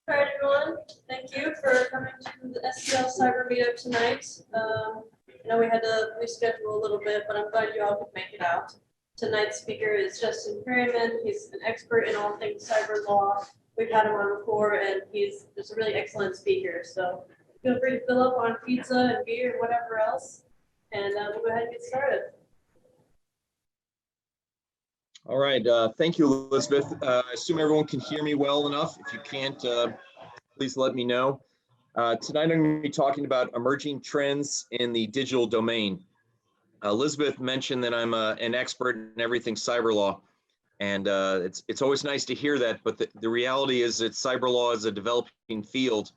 All right, everyone. Thank you for coming to the STL Cyber Meetup tonight. I know we had to reschedule a little bit, but I'm glad you all could make it out. Tonight's speaker is Justin Perryman. He's an expert in all things cyber law. We've had him on before, and he's just a really excellent speaker. So feel free to fill up on pizza and beer and whatever else, and we'll go ahead and get started. All right, thank you, Elizabeth. I assume everyone can hear me well enough. If you can't, please let me know. Tonight I'm going to be talking about emerging trends in the digital domain. Elizabeth mentioned that I'm an expert in everything cyber law, and it's always nice to hear that, but the reality is that cyber law is a developing field,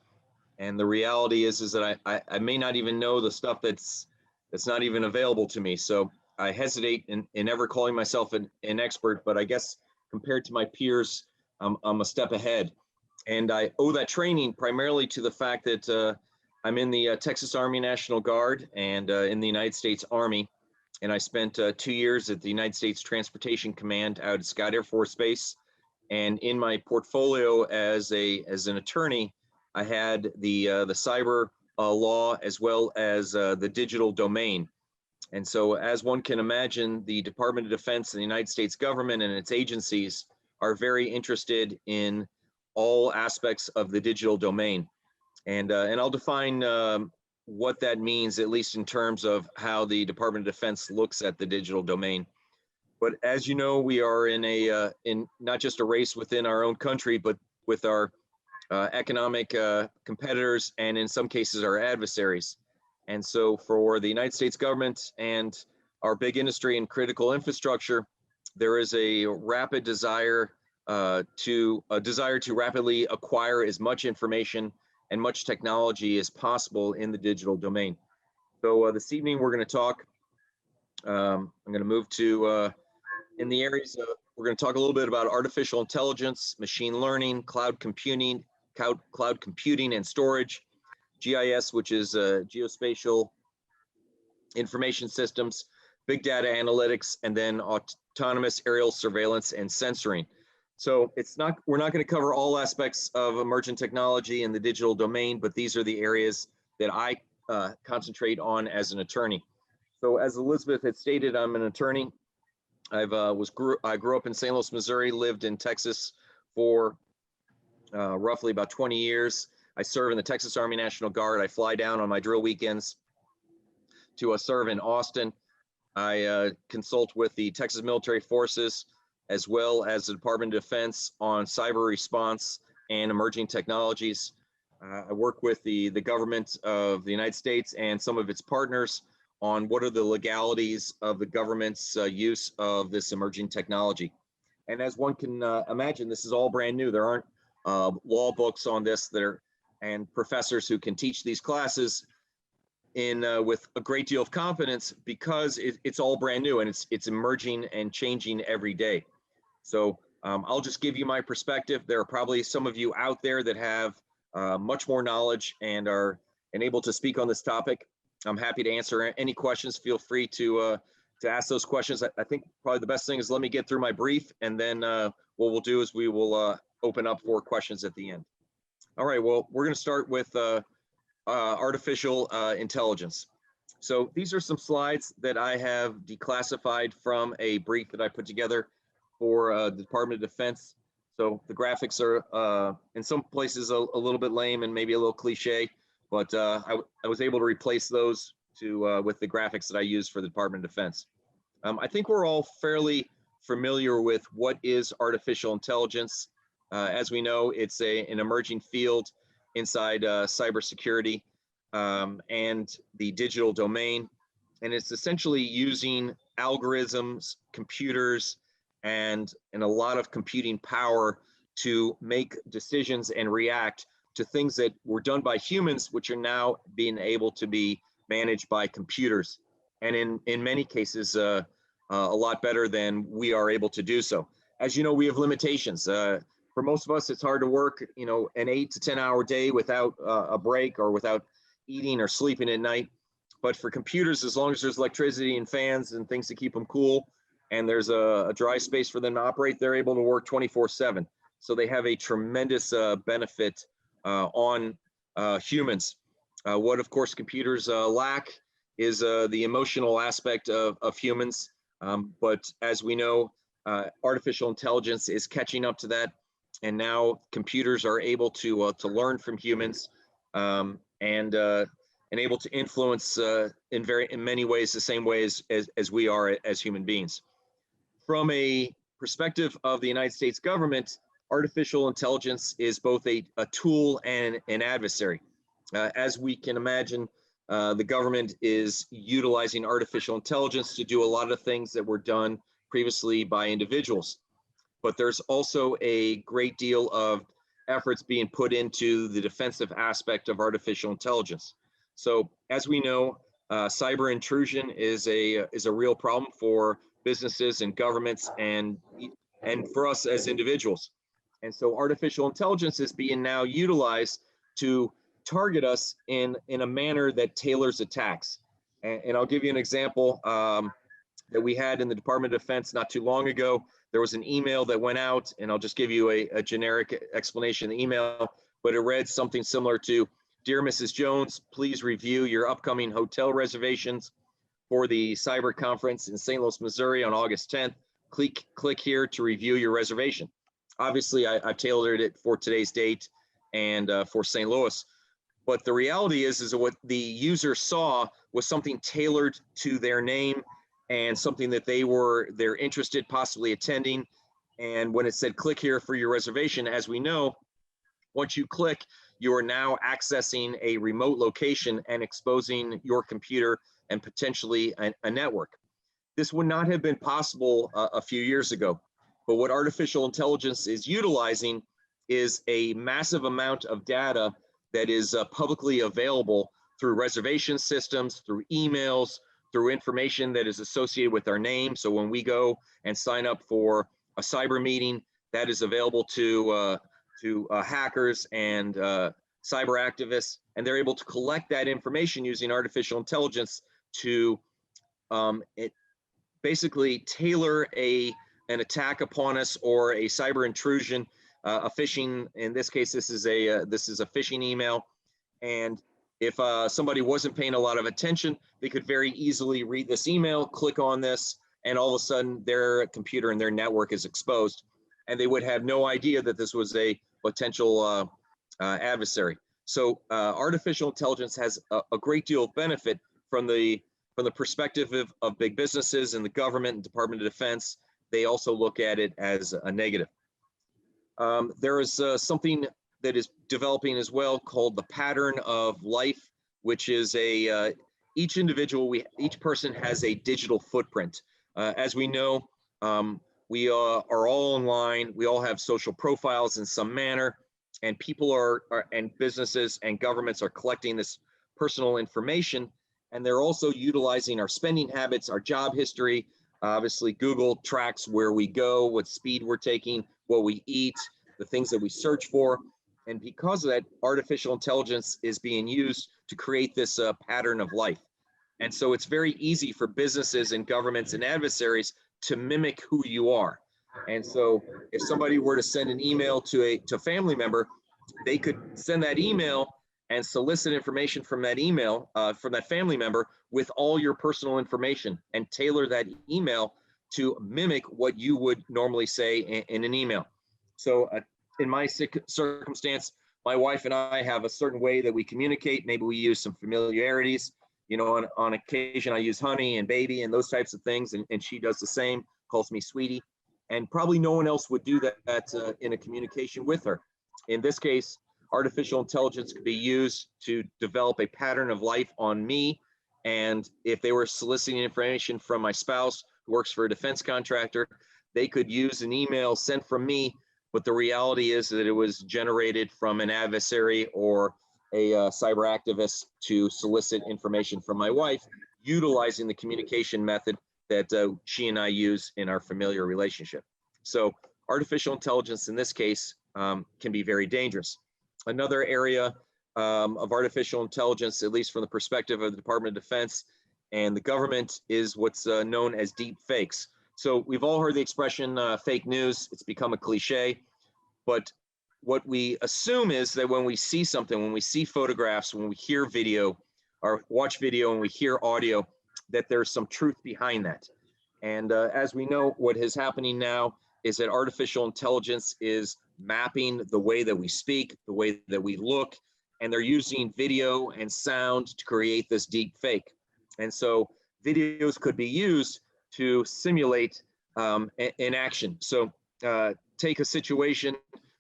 and the reality is that I may not even know the stuff that's not even available to me. So I hesitate in ever calling myself an expert, but I guess compared to my peers, I'm a step ahead. And I owe that training primarily to the fact that I'm in the Texas Army National Guard and in the United States Army. And I spent 2 years at the United States Transportation Command out at Scott Air Force Base. And in my portfolio as an attorney, I had the cyber law as well as the digital domain. And so as one can imagine, the Department of Defense and the United States government and its agencies are very interested in all aspects of the digital domain. And I'll define what that means, at least in terms of how the Department of Defense looks at the digital domain. But as you know, we are in not just a race within our own country, but with our economic competitors and in some cases our adversaries. And so for the United States government and our big industry and critical infrastructure, there is a rapid desire to rapidly acquire as much information and much technology as possible in the digital domain. So this evening we're going to talk, I'm going to move to, in the areas of, we're going to talk a little bit about artificial intelligence, machine learning, cloud computing and storage, GIS, which is geospatial information systems, big data analytics, and then autonomous aerial surveillance and sensoring. So we're not going to cover all aspects of emergent technology in the digital domain, but these are the areas that I concentrate on as an attorney. So as Elizabeth had stated, I'm an attorney. I grew up in St. Louis, Missouri, lived in Texas for roughly about 20 years. I serve in the Texas Army National Guard. I fly down on my drill weekends to serve in Austin. I consult with the Texas Military Forces as well as the Department of Defense on cyber response and emerging technologies. I work with the government of the United States and some of its partners on what are the legalities of the government's use of this emerging technology. And as one can imagine, this is all brand new. There aren't law books on this and professors who can teach these classes with a great deal of confidence because it's all brand new and it's emerging and changing every day. So I'll just give you my perspective. There are probably some of you out there that have much more knowledge and are able to speak on this topic. I'm happy to answer any questions. Feel free to ask those questions. I think probably the best thing is let me get through my brief, and then what we'll do is we will open up for questions at the end. All right, well, we're going to start with artificial intelligence. So these are some slides that I have declassified from a brief that I put together for the Department of Defense. So the graphics are in some places a little bit lame and maybe a little cliche, but I was able to replace those with the graphics that I use for the Department of Defense. I think we're all fairly familiar with what is artificial intelligence. As we know, it's an emerging field inside cybersecurity and the digital domain. And it's essentially using algorithms, computers, and a lot of computing power to make decisions and react to things that were done by humans, which are now being able to be managed by computers. And in many cases, a lot better than we are able to do so. As you know, we have limitations. For most of us, it's hard to work, an 8 to 10 hour day without a break or without eating or sleeping at night. But for computers, as long as there's electricity and fans and things to keep them cool, and there's a dry space for them to operate, they're able to work 24/7. So they have a tremendous benefit on humans. What, of course, computers lack is the emotional aspect of humans. But as we know, artificial intelligence is catching up to that. And now computers are able to learn from humans and able to influence in many ways the same ways as we are as human beings. From a perspective of the United States government, artificial intelligence is both a tool and an adversary. As we can imagine, the government is utilizing artificial intelligence to do a lot of things that were done previously by individuals. But there's also a great deal of efforts being put into the defensive aspect of artificial intelligence. So as we know, cyber intrusion is a real problem for businesses and governments and for us as individuals. And so artificial intelligence is being now utilized to target us in a manner that tailors attacks. And I'll give you an example that we had in the Department of Defense not too long ago. There was an email that went out, and I'll just give you a generic explanation of the email, but it read something similar to, "Dear Mrs. Jones, please review your upcoming hotel reservations for the cyber conference in St. Louis, Missouri on August 10th. Click here to review your reservation." Obviously, I've tailored it for today's date and for St. Louis. But the reality is what the user saw was something tailored to their name and something that they're interested possibly attending. And when it said click here for your reservation, as we know, once you click, you are now accessing a remote location and exposing your computer and potentially a network. This would not have been possible a few years ago. But what artificial intelligence is utilizing is a massive amount of data that is publicly available through reservation systems, through emails, through information that is associated with our name. So when we go and sign up for a cyber meeting, that is available to hackers and cyber activists, and they're able to collect that information using artificial intelligence to basically tailor an attack upon us or a cyber intrusion, a phishing. In this case, this is a phishing email, and if somebody wasn't paying a lot of attention, they could very easily read this email, click on this, and all of a sudden their computer and their network is exposed, and they would have no idea that this was a potential adversary. So artificial intelligence has a great deal of benefit from the perspective of big businesses and the government and Department of Defense. They also look at it as a negative. There is something that is developing as well called the pattern of life, which is each person has a digital footprint. As we know, we are all online. We all have social profiles in some manner, and people and businesses and governments are collecting this personal information, and they're also utilizing our spending habits, our job history. Obviously, Google tracks where we go, what speed we're taking, what we eat, the things that we search for. And because of that, artificial intelligence is being used to create this pattern of life. And so it's very easy for businesses and governments and adversaries to mimic who you are. And so if somebody were to send an email to a family member, they could send that email and solicit information from that email, from that family member with all your personal information and tailor that email to mimic what you would normally say in an email. So in my circumstance, my wife and I have a certain way that we communicate. Maybe we use some familiarities. You know, on occasion I use honey and baby and those types of things, and she does the same, calls me sweetie. And probably no one else would do that in a communication with her. In this case, artificial intelligence could be used to develop a pattern of life on me. And if they were soliciting information from my spouse who works for a defense contractor, they could use an email sent from me. But the reality is that it was generated from an adversary or a cyber activist to solicit information from my wife, utilizing the communication method that she and I use in our familiar relationship. So artificial intelligence in this case can be very dangerous. Another area of artificial intelligence, at least from the perspective of the Department of Defense and the government, is what's known as deep fakes. So we've all heard the expression fake news. It's become a cliche, but what we assume is that when we see something, when we see photographs, when we hear video or watch video and we hear audio, that there's some truth behind that. And as we know, what is happening now is that artificial intelligence is mapping the way that we speak, the way that we look, and they're using video and sound to create this deep fake. And so videos could be used to simulate an action. So take a situation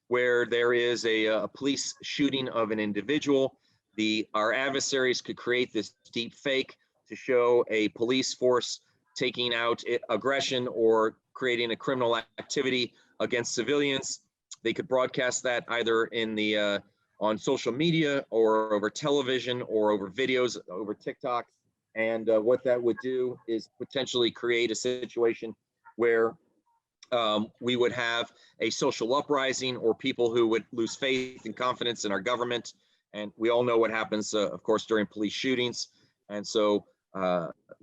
where there is a police shooting of an individual. Our adversaries could create this deep fake to show a police force taking out aggression or creating a criminal activity against civilians. They could broadcast that either in the on social media or over television or over videos over TikTok. And what that would do is potentially create a situation where we would have a social uprising or people who would lose faith and confidence in our government. And we all know what happens, of course, during police shootings. And so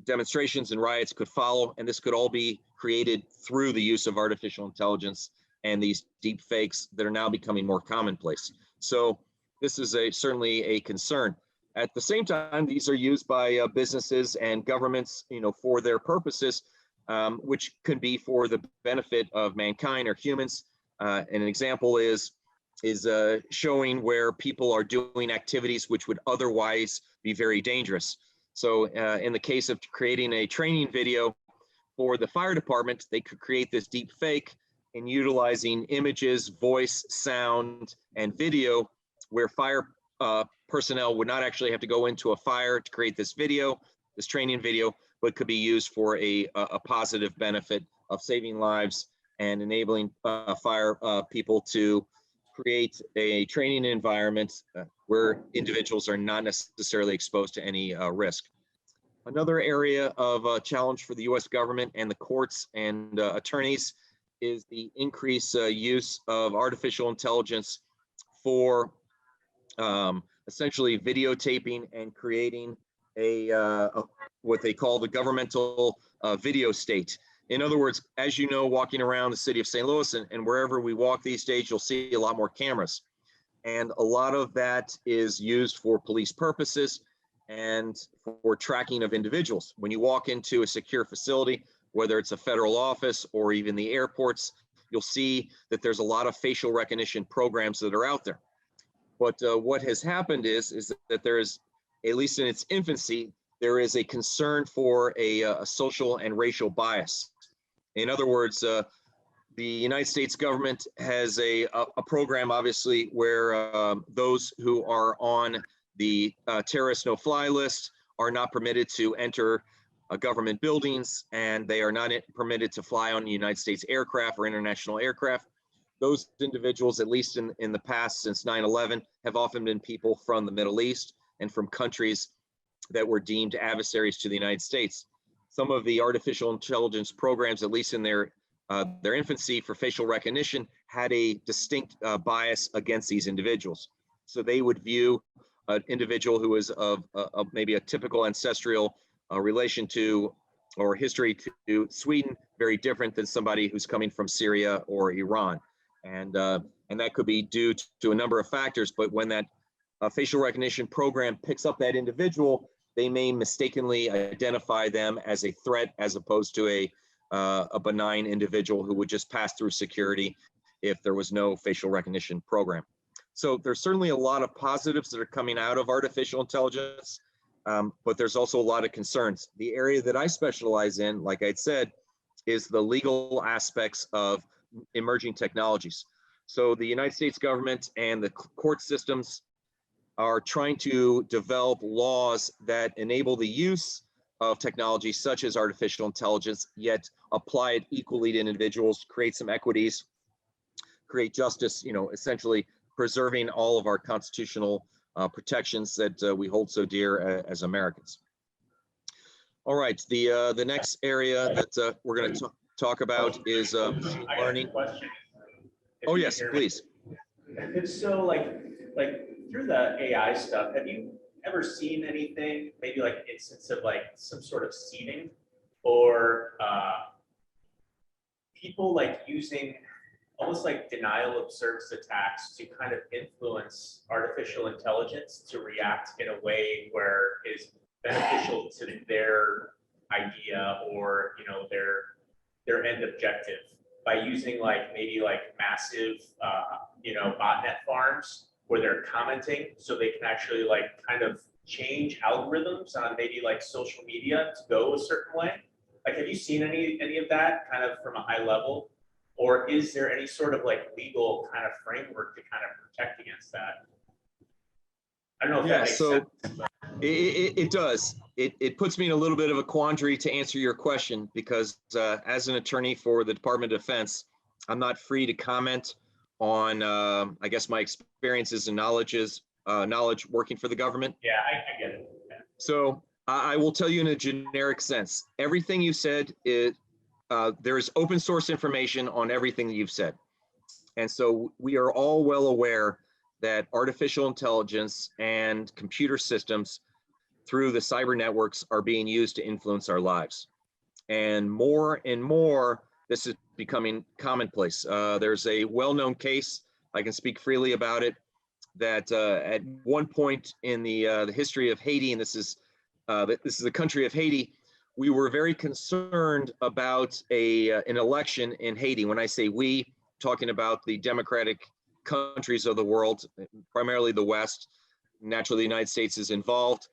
demonstrations and riots could follow, and this could all be created through the use of artificial intelligence and these deep fakes that are now becoming more commonplace. So this is certainly a concern. At the same time, these are used by businesses and governments, for their purposes, which can be for the benefit of mankind or humans. An example is showing where people are doing activities which would otherwise be very dangerous. So in the case of creating a training video for the fire department, they could create this deep fake and utilizing images, voice, sound, and video where fire personnel would not actually have to go into a fire to create this video, this training video, but could be used for a positive benefit of saving lives and enabling fire people to create a training environment where individuals are not necessarily exposed to any risk. Another area of challenge for the US government and the courts and attorneys is the increased use of artificial intelligence for essentially videotaping and creating what they call the governmental video state. In other words, as you know, walking around the city of St. Louis and wherever we walk these days, you'll see a lot more cameras. And a lot of that is used for police purposes and for tracking of individuals. When you walk into a secure facility, whether it's a federal office or even the airports, you'll see that there's a lot of facial recognition programs that are out there. But what has happened is that there is, at least in its infancy, there is a concern for a social and racial bias. In other words, the United States government has a program, obviously, where those who are on the terrorist no-fly list are not permitted to enter government buildings, and they are not permitted to fly on United States aircraft or international aircraft. Those individuals, at least in the past since 9/11, have often been people from the Middle East and from countries that were deemed adversaries to the United States. Some of the artificial intelligence programs, at least in their infancy for facial recognition, had a distinct bias against these individuals. So they would view an individual who is of maybe a typical ancestral relation to or history to Sweden very different than somebody who's coming from Syria or Iran. And that could be due to a number of factors, but when that facial recognition program picks up that individual, they may mistakenly identify them as a threat as opposed to a benign individual who would just pass through security if there was no facial recognition program. So there's certainly a lot of positives that are coming out of artificial intelligence, but there's also a lot of concerns. The area that I specialize in, like I'd said, is the legal aspects of emerging technologies. So the United States government and the court systems are trying to develop laws that enable the use of technology such as artificial intelligence, yet apply it equally to individuals, create some equities, create justice, essentially preserving all of our constitutional protections that we hold so dear as Americans. All right, the next area that we're going to talk about is machine learning. Oh yes, please. So like through the AI stuff, have you ever seen anything, maybe like an instance of like some sort of seeding or people like using almost like denial of service attacks to kind of influence artificial intelligence to react in a way where is beneficial to their idea or, you know, their end objective by using like maybe like massive, you know, botnet farms where they're commenting so they can actually like kind of change algorithms on maybe like social media to go a certain way. Like, have you seen any of that kind of from a high level? Or is there any sort of like legal kind of framework to kind of protect against that? I don't know if that makes sense. It does. It puts me in a little bit of a quandary to answer your question because as an attorney for the Department of Defense, I'm not free to comment on, I guess, my experiences and knowledge working for the government. Yeah, I get it. Yeah. So I will tell you in a generic sense, everything you said, there's open source information on everything that you've said. And so we are all well aware that artificial intelligence and computer systems through the cyber networks are being used to influence our lives. And more, this is becoming commonplace. There's a well-known case, I can speak freely about it, that at one point in the history of Haiti, and this is the country of Haiti, we were very concerned about an election in Haiti. When I say we, talking about the democratic countries of the world, primarily the West, naturally the United States is involved.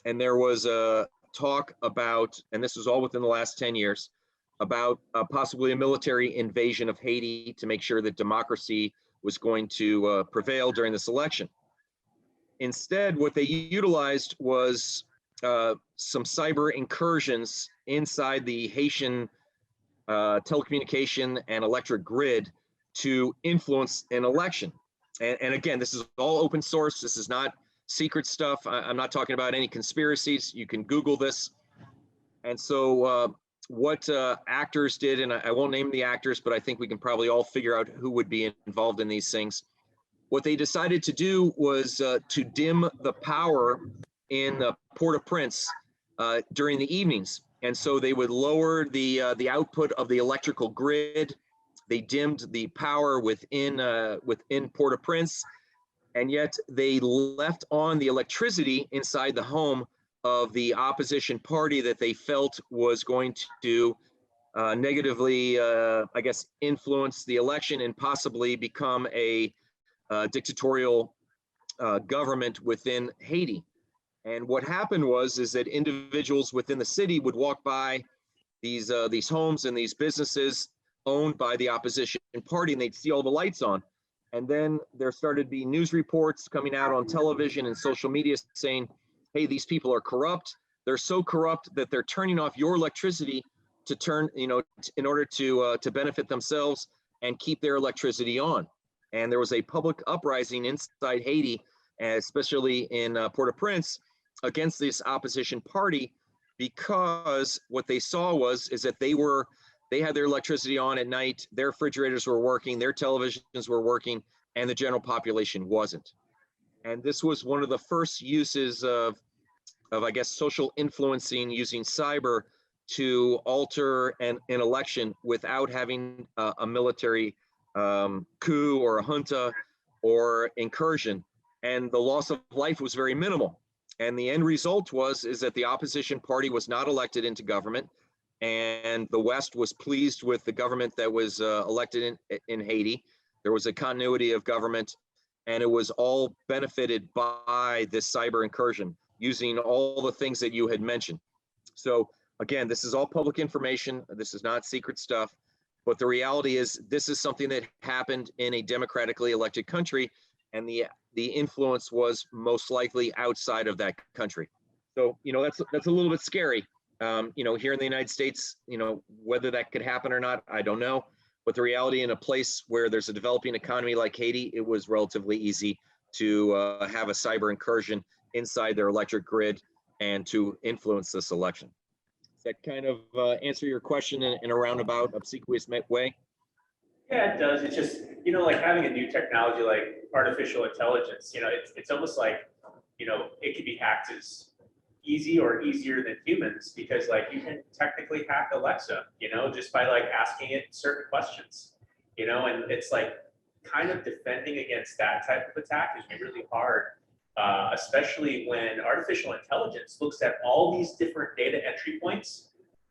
And there was a talk about, and this was all within the last 10 years, about possibly a military invasion of Haiti to make sure that democracy was going to prevail during this election. Instead, what they utilized was some cyber incursions inside the Haitian telecommunication and electric grid to influence an election. And again, this is all open source. This is not secret stuff. I'm not talking about any conspiracies. You can Google this. And so what actors did, and I won't name the actors, but I think we can probably all figure out who would be involved in these things. What they decided to do was to dim the power in Port-au-Prince during the evenings. And so they would lower the output of the electrical grid. They dimmed the power within Port-au-Prince, and yet they left on the electricity inside the home of the opposition party that they felt was going to negatively, I guess, influence the election and possibly become a dictatorial government within Haiti. And what happened is that individuals within the city would walk by these homes and these businesses owned by the opposition party, and they'd see all the lights on. And then there started to be news reports coming out on television and social media saying, hey, these people are corrupt. They're so corrupt that they're turning off your electricity to turn, you know, in order to benefit themselves and keep their electricity on. And there was a public uprising inside Haiti, especially in Port-au-Prince, against this opposition party, because what they saw is that they had their electricity on at night, their refrigerators were working, their televisions were working, and the general population wasn't. And this was one of the first uses of I guess, social influencing using cyber to alter an election without having a military coup or a junta or incursion. And the loss of life was very minimal. And the end result is that the opposition party was not elected into government, and the West was pleased with the government that was elected in Haiti. There was a continuity of government, and it was all benefited by this cyber incursion using all the things that you had mentioned. So again, this is all public information. This is not secret stuff. But the reality is this is something that happened in a democratically elected country, and the influence was most likely outside of that country. So, you know, that's a little bit scary. You know, here in the United States, you know, whether that could happen or not, I don't know. But the reality, in a place where there's a developing economy like Haiti, it was relatively easy to have a cyber incursion inside their electric grid and to influence this election. Does that kind of answer your question in a roundabout, obsequious way? Yeah, it does. It's just, you know, like having a new technology like artificial intelligence, you know, it's almost like, you know, it could be hacked as easy or easier than humans, because like you can technically hack Alexa, you know, just by like asking it certain questions. and it's like kind of defending against that type of attack is really hard, especially when artificial intelligence looks at all these different data entry points.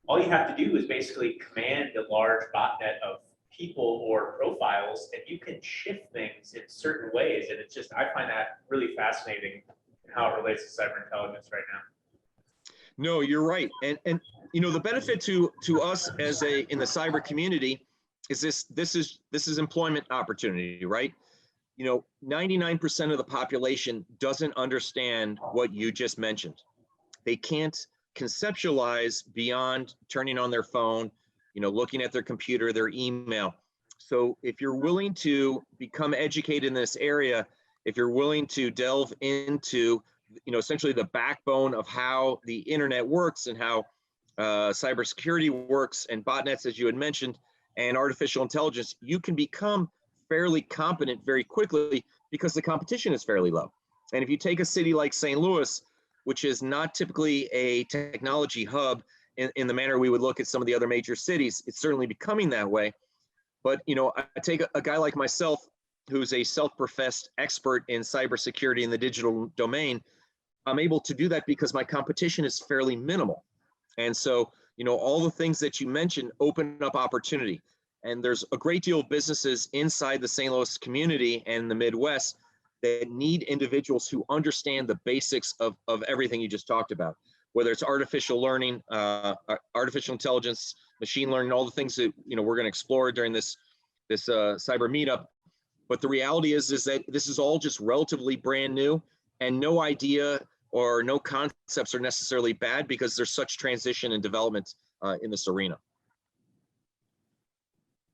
All you have to do is basically command a large botnet of people or profiles, and you can shift things in certain ways. And it's just, I find that really fascinating in how it relates to cyber intelligence right now. No, you're right. And the benefit to us as in the cyber community is this is employment opportunity, right? 99% of the population doesn't understand what you just mentioned. They can't conceptualize beyond turning on their phone, looking at their computer, their email. So if you're willing to become educated in this area, if you're willing to delve into, essentially the backbone of how the internet works and how cybersecurity works and botnets, as you had mentioned, and artificial intelligence, you can become fairly competent very quickly because the competition is fairly low. And if you take a city like St. Louis, which is not typically a technology hub in the manner we would look at some of the other major cities, it's certainly becoming that way. But, I take a guy like myself, who's a self-professed expert in cybersecurity in the digital domain. I'm able to do that because my competition is fairly minimal. And so, all the things that you mentioned open up opportunity. And there's a great deal of businesses inside the St. Louis community and the Midwest that need individuals who understand the basics of everything you just talked about, whether it's artificial learning, artificial intelligence, machine learning, all the things that we're going to explore during this cyber meetup. But the reality is that this is all just relatively brand new, and no idea or no concepts are necessarily bad because there's such transition and development in this arena.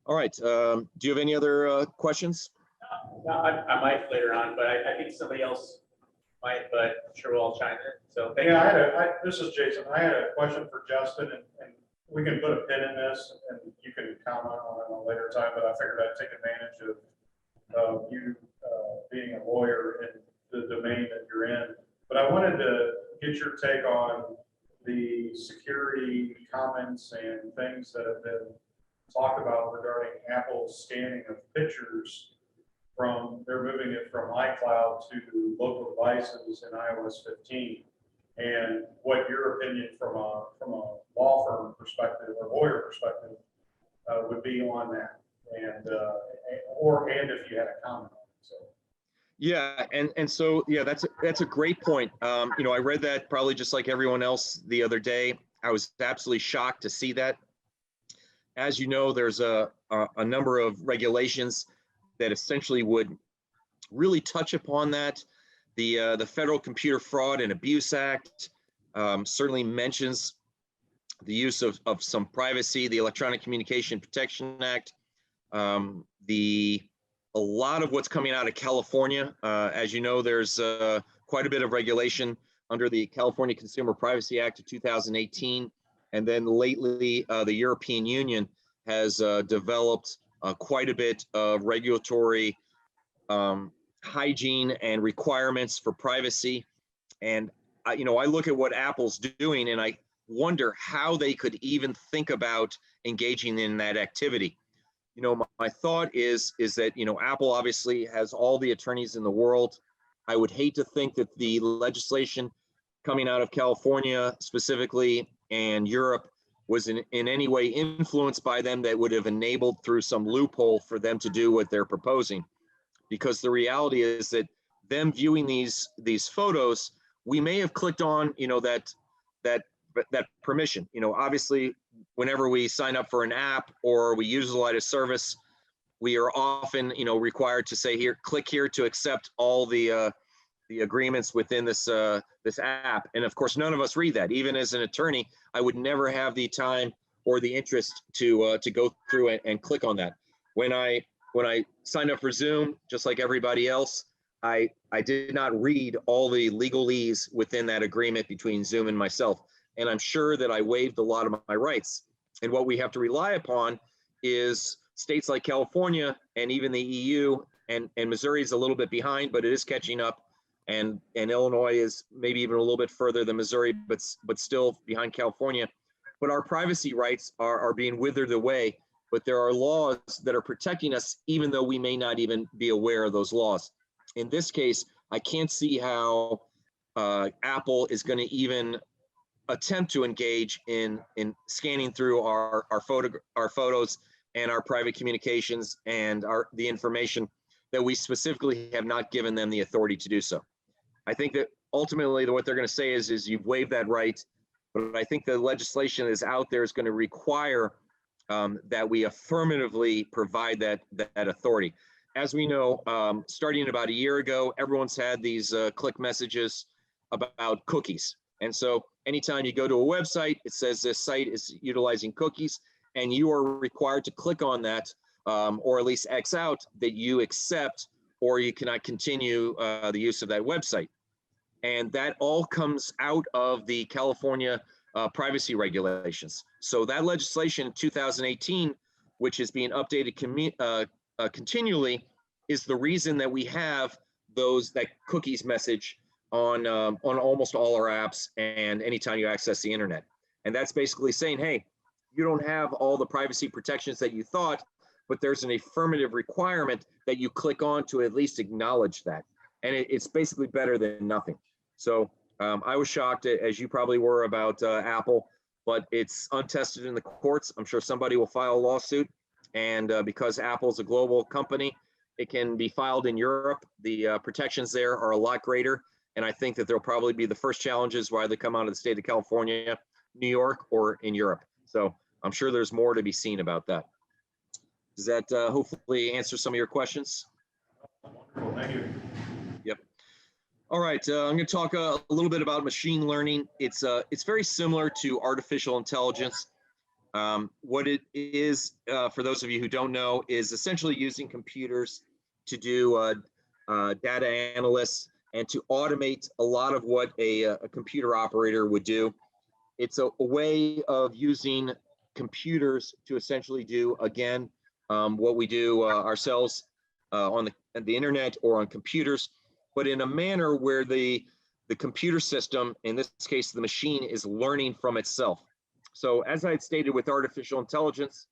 All right. Do you have any other questions? No, I might later on, but I think somebody else might, but I'm sure we'll all chime in. So thank you. This is Jason. I had a question for Justin, and we can put a pin in this and you can comment on it a later time, but I figured I'd take advantage of you being a lawyer in the domain that you're in. But I wanted to get your take on the security comments and things that have been talked about regarding Apple's scanning of pictures they're moving it from iCloud to local devices in iOS 15. And what your opinion from a law firm perspective or lawyer perspective would be on that, and if you had a comment on it. So. Yeah, and so that's a great point. I read that probably just like everyone else the other day. I was absolutely shocked to see that. As you know, there's a number of regulations that essentially would really touch upon that. The Federal Computer Fraud and Abuse Act certainly mentions the use of some privacy, the Electronic Communication Protection Act, a lot of what's coming out of California. As you know, there's quite a bit of regulation under the California Consumer Privacy Act of 2018. And then lately, the European Union has developed quite a bit of regulatory hygiene and requirements for privacy. And I look at what Apple's doing and I wonder how they could even think about engaging in that activity. My thought is that, Apple obviously has all the attorneys in the world. I would hate to think that the legislation coming out of California specifically and Europe was in any way influenced by them that would have enabled through some loophole for them to do what they're proposing. Because the reality is that them viewing these photos, we may have clicked on, that permission. Obviously, whenever we sign up for an app or we utilize a service, we are often, required to say here, click here to accept all the agreements within this app. And of course, none of us read that. Even as an attorney, I would never have the time or the interest to go through it and click on that. When I signed up for Zoom, just like everybody else, I did not read all the legalese within that agreement between Zoom and myself. And I'm sure that I waived a lot of my rights. And what we have to rely upon is states like California and even the EU, and Missouri is a little bit behind, but it is catching up. And Illinois is maybe even a little bit further than Missouri, but still behind California. But our privacy rights are being withered away but there are laws that are protecting us, even though we may not even be aware of those laws. In this case, I can't see how Apple is going to even attempt to engage in scanning through our photos and our private communications and the information that we specifically have not given them the authority to do so. I think that ultimately what they're going to say is you've waived that right, but I think the legislation that is out there is going to require that we affirmatively provide that authority. As we know, starting about a year ago, everyone's had these click messages about cookies. And so anytime you go to a website, it says this site is utilizing cookies, and you are required to click on that, or at least X out that you accept, or you cannot continue the use of that website. And that all comes out of the California privacy regulations. So that legislation in 2018, which is being updated continually, is the reason that we have that cookies message on almost all our apps and anytime you access the internet. And that's basically saying, hey, you don't have all the privacy protections that you thought, but there's an affirmative requirement that you click on to at least acknowledge that. And it's basically better than nothing. So I was shocked, as you probably were, about Apple, but it's untested in the courts. I'm sure somebody will file a lawsuit. And because Apple's a global company, it can be filed in Europe. The protections there are a lot greater. And I think that there'll probably be the first challenges whether they come out of the state of California, New York, or in Europe. So I'm sure there's more to be seen about that. Does that hopefully answer some of your questions? Wonderful, thank you. Yep. All right, I'm going to talk a little bit about machine learning. It's very similar to artificial intelligence. What it is, for those of you who don't know, is essentially using computers to do data analysts and to automate a lot of what a computer operator would do. It's a way of using computers to essentially do, again, what we do ourselves on the internet or on computers, but in a manner where the computer system, in this case, the machine, is learning from itself. So as I had stated with artificial intelligence,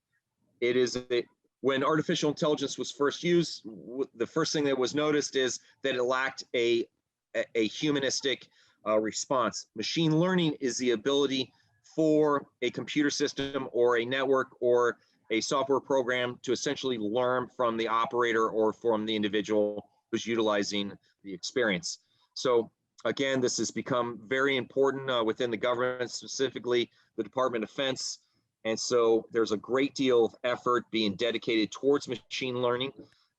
when artificial intelligence was first used, the first thing that was noticed is that it lacked a humanistic response. Machine learning is the ability for a computer system or a network or a software program to essentially learn from the operator or from the individual who's utilizing the experience. So again, this has become very important within the government, specifically the Department of Defense. And so there's a great deal of effort being dedicated towards machine learning.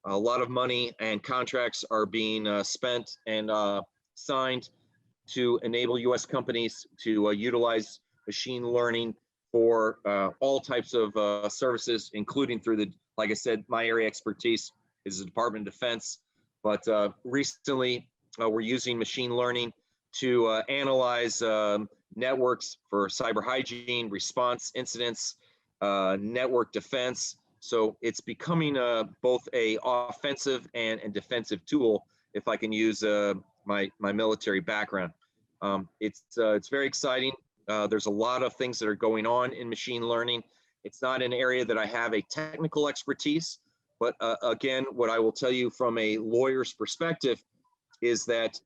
A lot of money and contracts are being spent and signed to enable U.S. companies to utilize machine learning for all types of services, including through like I said, my area expertise is the Department of Defense. But recently, we're using machine learning to analyze networks for cyber hygiene, response incidents, network defense. So it's becoming both a offensive and defensive tool, if I can use my military background. It's very exciting. There's a lot of things that are going on in machine learning. It's not an area that I have a technical expertise, but again, what I will tell you from a lawyer's perspective is that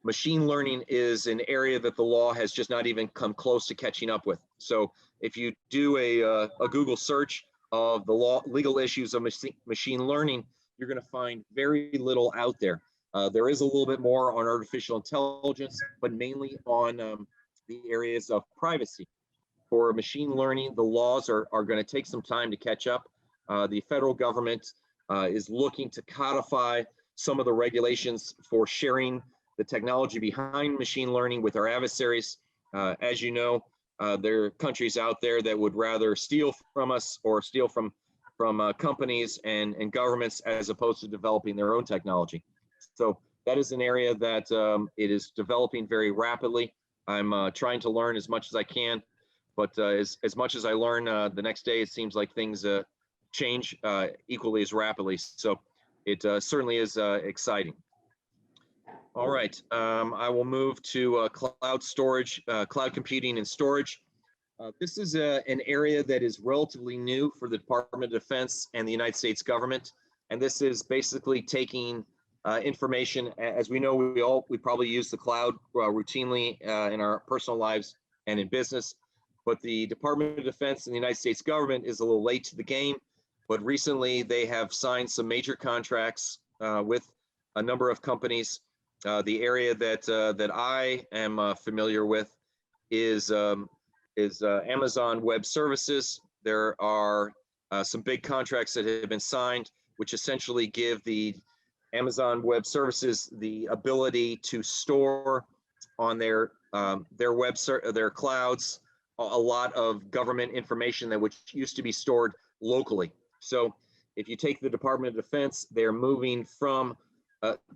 machine learning is an area that the law has just not even come close to catching up with. So if you do a Google search of the legal issues of machine learning, you're going to find very little out there. There is a little bit more on artificial intelligence, but mainly on the areas of privacy. For machine learning, the laws are going to take some time to catch up. The federal government is looking to codify some of the regulations for sharing the technology behind machine learning with our adversaries. As you know, there are countries out there that would rather steal from us or steal from companies and governments as opposed to developing their own technology. So that is an area that it is developing very rapidly. I'm trying to learn as much as I can, but as much as I learn, the next day it seems like things change equally as rapidly. So it certainly is exciting. All right, I will move to cloud storage, cloud computing and storage. This is an area that is relatively new for the Department of Defense and the United States government. And this is basically taking information. As we know, we probably use the cloud routinely in our personal lives and in business. But the Department of Defense and the United States government is a little late to the game. But recently they have signed some major contracts with a number of companies. The area that I am familiar with is Amazon Web Services. There are some big contracts that have been signed, which essentially give the Amazon Web Services the ability to store on their clouds a lot of government information that which used to be stored locally. So if you take the Department of Defense, they're moving from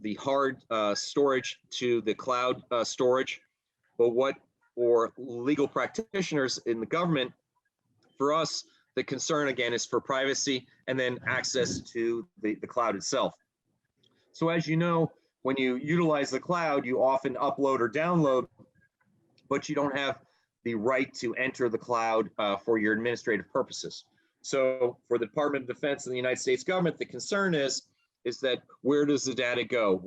the hard storage to the cloud storage. But for legal practitioners in the government, for us, the concern again is for privacy and then access to the cloud itself. So as you know, when you utilize the cloud, you often upload or download, but you don't have the right to enter the cloud for your administrative purposes. So for the Department of Defense and the United States government, the concern is that where does the data go?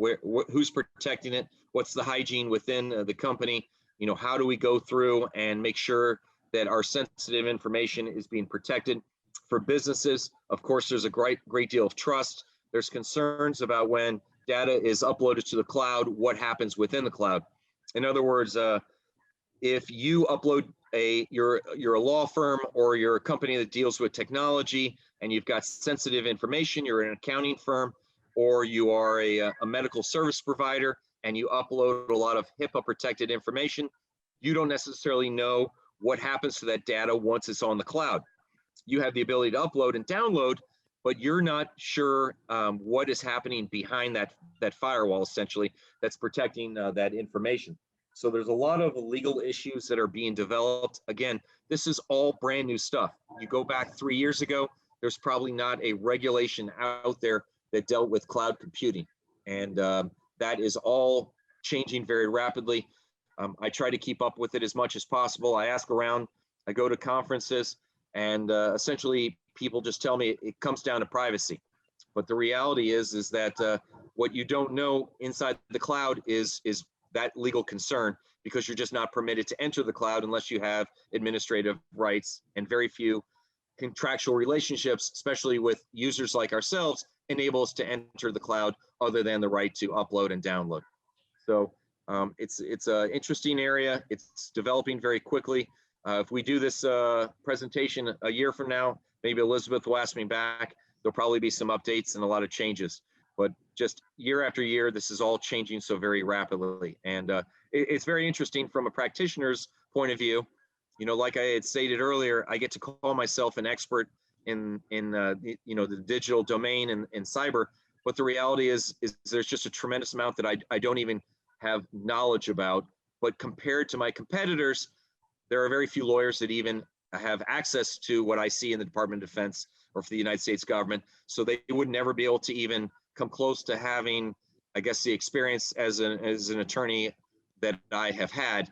Who's protecting it? What's the hygiene within the company? You know, how do we go through and make sure that our sensitive information is being protected? For businesses, of course, there's a great deal of trust. There's concerns about when data is uploaded to the cloud, what happens within the cloud. In other words, if you upload you're a law firm or you're a company that deals with technology and you've got sensitive information, you're an accounting firm, or you are a medical service provider and you upload a lot of HIPAA protected information, you don't necessarily know what happens to that data once it's on the cloud. You have the ability to upload and download, but you're not sure what is happening behind that firewall, essentially, that's protecting that information. So there's a lot of legal issues that are being developed. Again, this is all brand new stuff. You go back 3 years ago, there's probably not a regulation out there that dealt with cloud computing. And that is all changing very rapidly. I try to keep up with it as much as possible. I ask around, I go to conferences, and essentially people just tell me it comes down to privacy. But the reality is that what you don't know inside the cloud is that legal concern, because you're just not permitted to enter the cloud unless you have administrative rights, and very few contractual relationships, especially with users like ourselves, enable us to enter the cloud other than the right to upload and download. So it's an interesting area. It's developing very quickly. If we do this presentation a year from now, maybe Elizabeth will ask me back. There'll probably be some updates and a lot of changes. But just year after year, this is all changing so very rapidly. And it's very interesting from a practitioner's point of view. You know, like I had stated earlier, I get to call myself an expert in the digital domain and cyber. But the reality is there's just a tremendous amount that I don't even have knowledge about. But compared to my competitors, there are very few lawyers that even have access to what I see in the Department of Defense or for the United States government. So they would never be able to even come close to having, I guess, the experience as an attorney that I have had.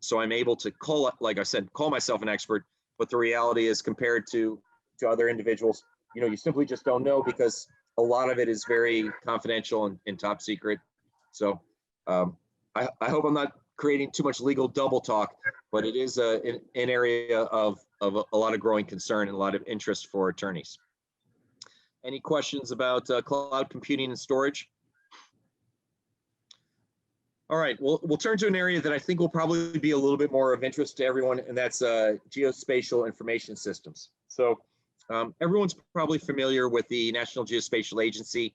So I'm able to call myself an expert. But the reality is, compared to other individuals, you simply just don't know, because a lot of it is very confidential and top secret. So I hope I'm not creating too much legal double talk, but it is an area of a lot of growing concern and a lot of interest for attorneys. Any questions about cloud computing and storage? All right, we'll turn to an area that I think will probably be a little bit more of interest to everyone, and that's geospatial information systems. So everyone's probably familiar with the National Geospatial Agency.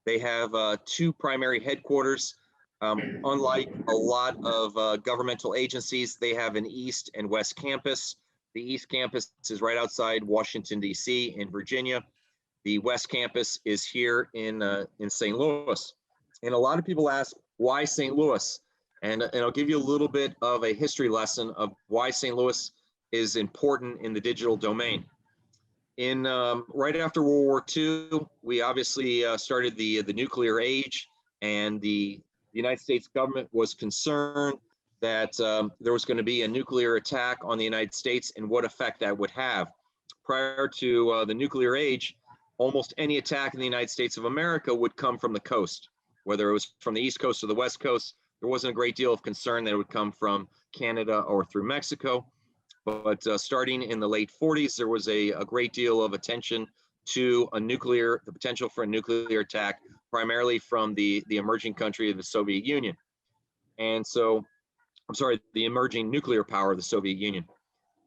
They have two primary headquarters. Unlike a lot of governmental agencies, they have an East and West campus. The East campus is right outside Washington, D.C. in Virginia. The West campus is here in St. Louis. And a lot of people ask, why St. Louis? And I'll give you a little bit of a history lesson of why St. Louis is important in the digital domain. In right after World War II, we obviously started the nuclear age, and the United States government was concerned that there was going to be a nuclear attack on the United States and what effect that would have. Prior to the nuclear age, almost any attack in the United States of America would come from the coast, whether it was from the East Coast or the West Coast. There wasn't a great deal of concern that it would come from Canada or through Mexico. But starting in the late 40s, there was a great deal of attention to the potential for a nuclear attack, primarily from the emerging country of the Soviet Union. And so, I'm sorry, the emerging nuclear power of the Soviet Union.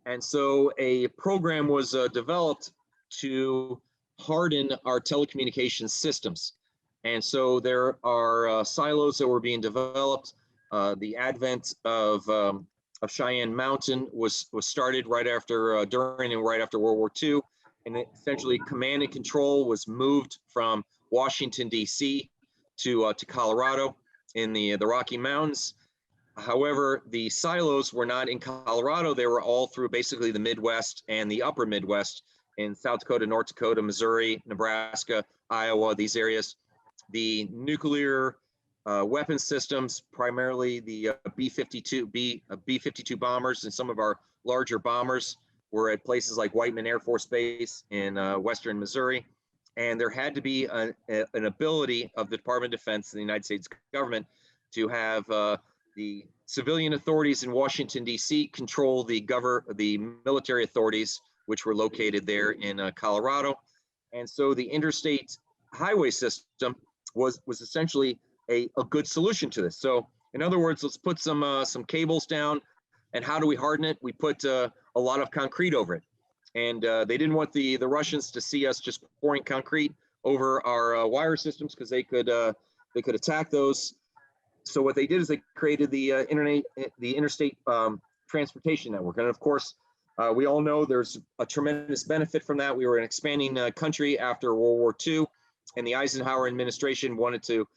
And so a program was developed to harden our telecommunications systems. And so there are silos that were being developed. The advent of Cheyenne Mountain was started right after, during and right after World War II. And essentially command and control was moved from Washington, D.C. to Colorado in the Rocky Mountains. However, the silos were not in Colorado. They were all through basically the Midwest and the upper Midwest in South Dakota, North Dakota, Missouri, Nebraska, Iowa, these areas. The nuclear weapon systems, primarily the B-52 bombers and some of our larger bombers, were at places like Whiteman Air Force Base in western Missouri. And there had to be an ability of the Department of Defense and the United States government to have the civilian authorities in Washington, D.C. control the military authorities, which were located there in Colorado. And so the interstate highway system was essentially a good solution to this. So in other words, let's put some cables down. And how do we harden it? We put a lot of concrete over it. And they didn't want the Russians to see us just pouring concrete over our wire systems, because they could attack those. So what they did is they created the interstate transportation network. And of course, we all know there's a tremendous benefit from that. We were an expanding country after World War II, and the Eisenhower administration wanted to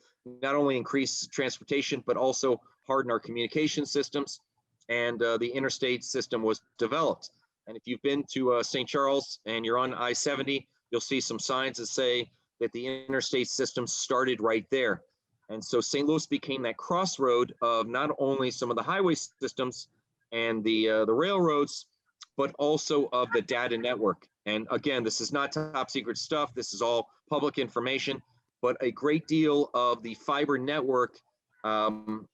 not only increase transportation, but also harden our communication systems. And the interstate system was developed. And if you've been to St. Charles and you're on I-70, you'll see some signs that say that the interstate system started right there. And so St. Louis became that crossroad of not only some of the highway systems and the railroads, but also of the data network. And again, this is not top secret stuff. This is all public information, but a great deal of the fiber network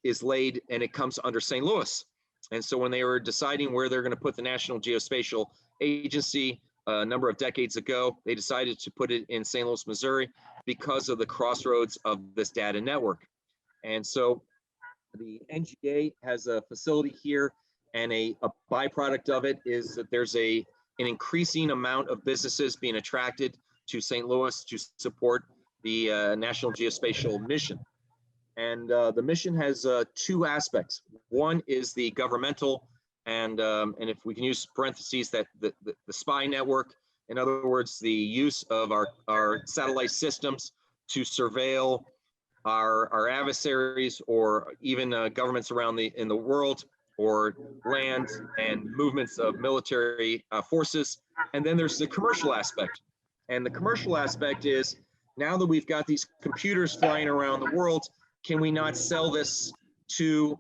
is laid, and it comes under St. Louis. And so when they were deciding where they're going to put the National Geospatial Agency a number of decades ago, they decided to put it in St. Louis, Missouri, because of the crossroads of this data network. And so the NGA has a facility here, and a byproduct of it is that there's an increasing amount of businesses being attracted to St. Louis to support the National Geospatial mission. And the mission has two aspects. One is the governmental, and if we can use parentheses, that the spy network. In other words, the use of our satellite systems to surveil our adversaries, or even governments around in the world, or land and movements of military forces. And then there's the commercial aspect. And the commercial aspect is, now that we've got these computers flying around the world, can we not sell this to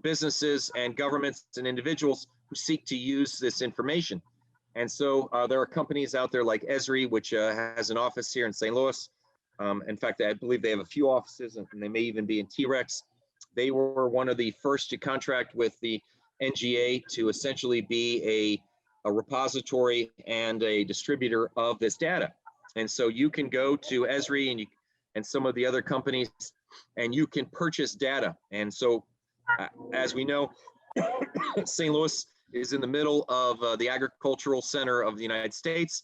businesses and governments and individuals who seek to use this information? And so there are companies out there like Esri, which has an office here in St. Louis. In fact, I believe they have a few offices, and they may even be in T-Rex. They were one of the first to contract with the NGA to essentially be a repository and a distributor of this data. And so you can go to Esri and some of the other companies, and you can purchase data. And so, as we know, St. Louis is in the middle of the agricultural center of the United States.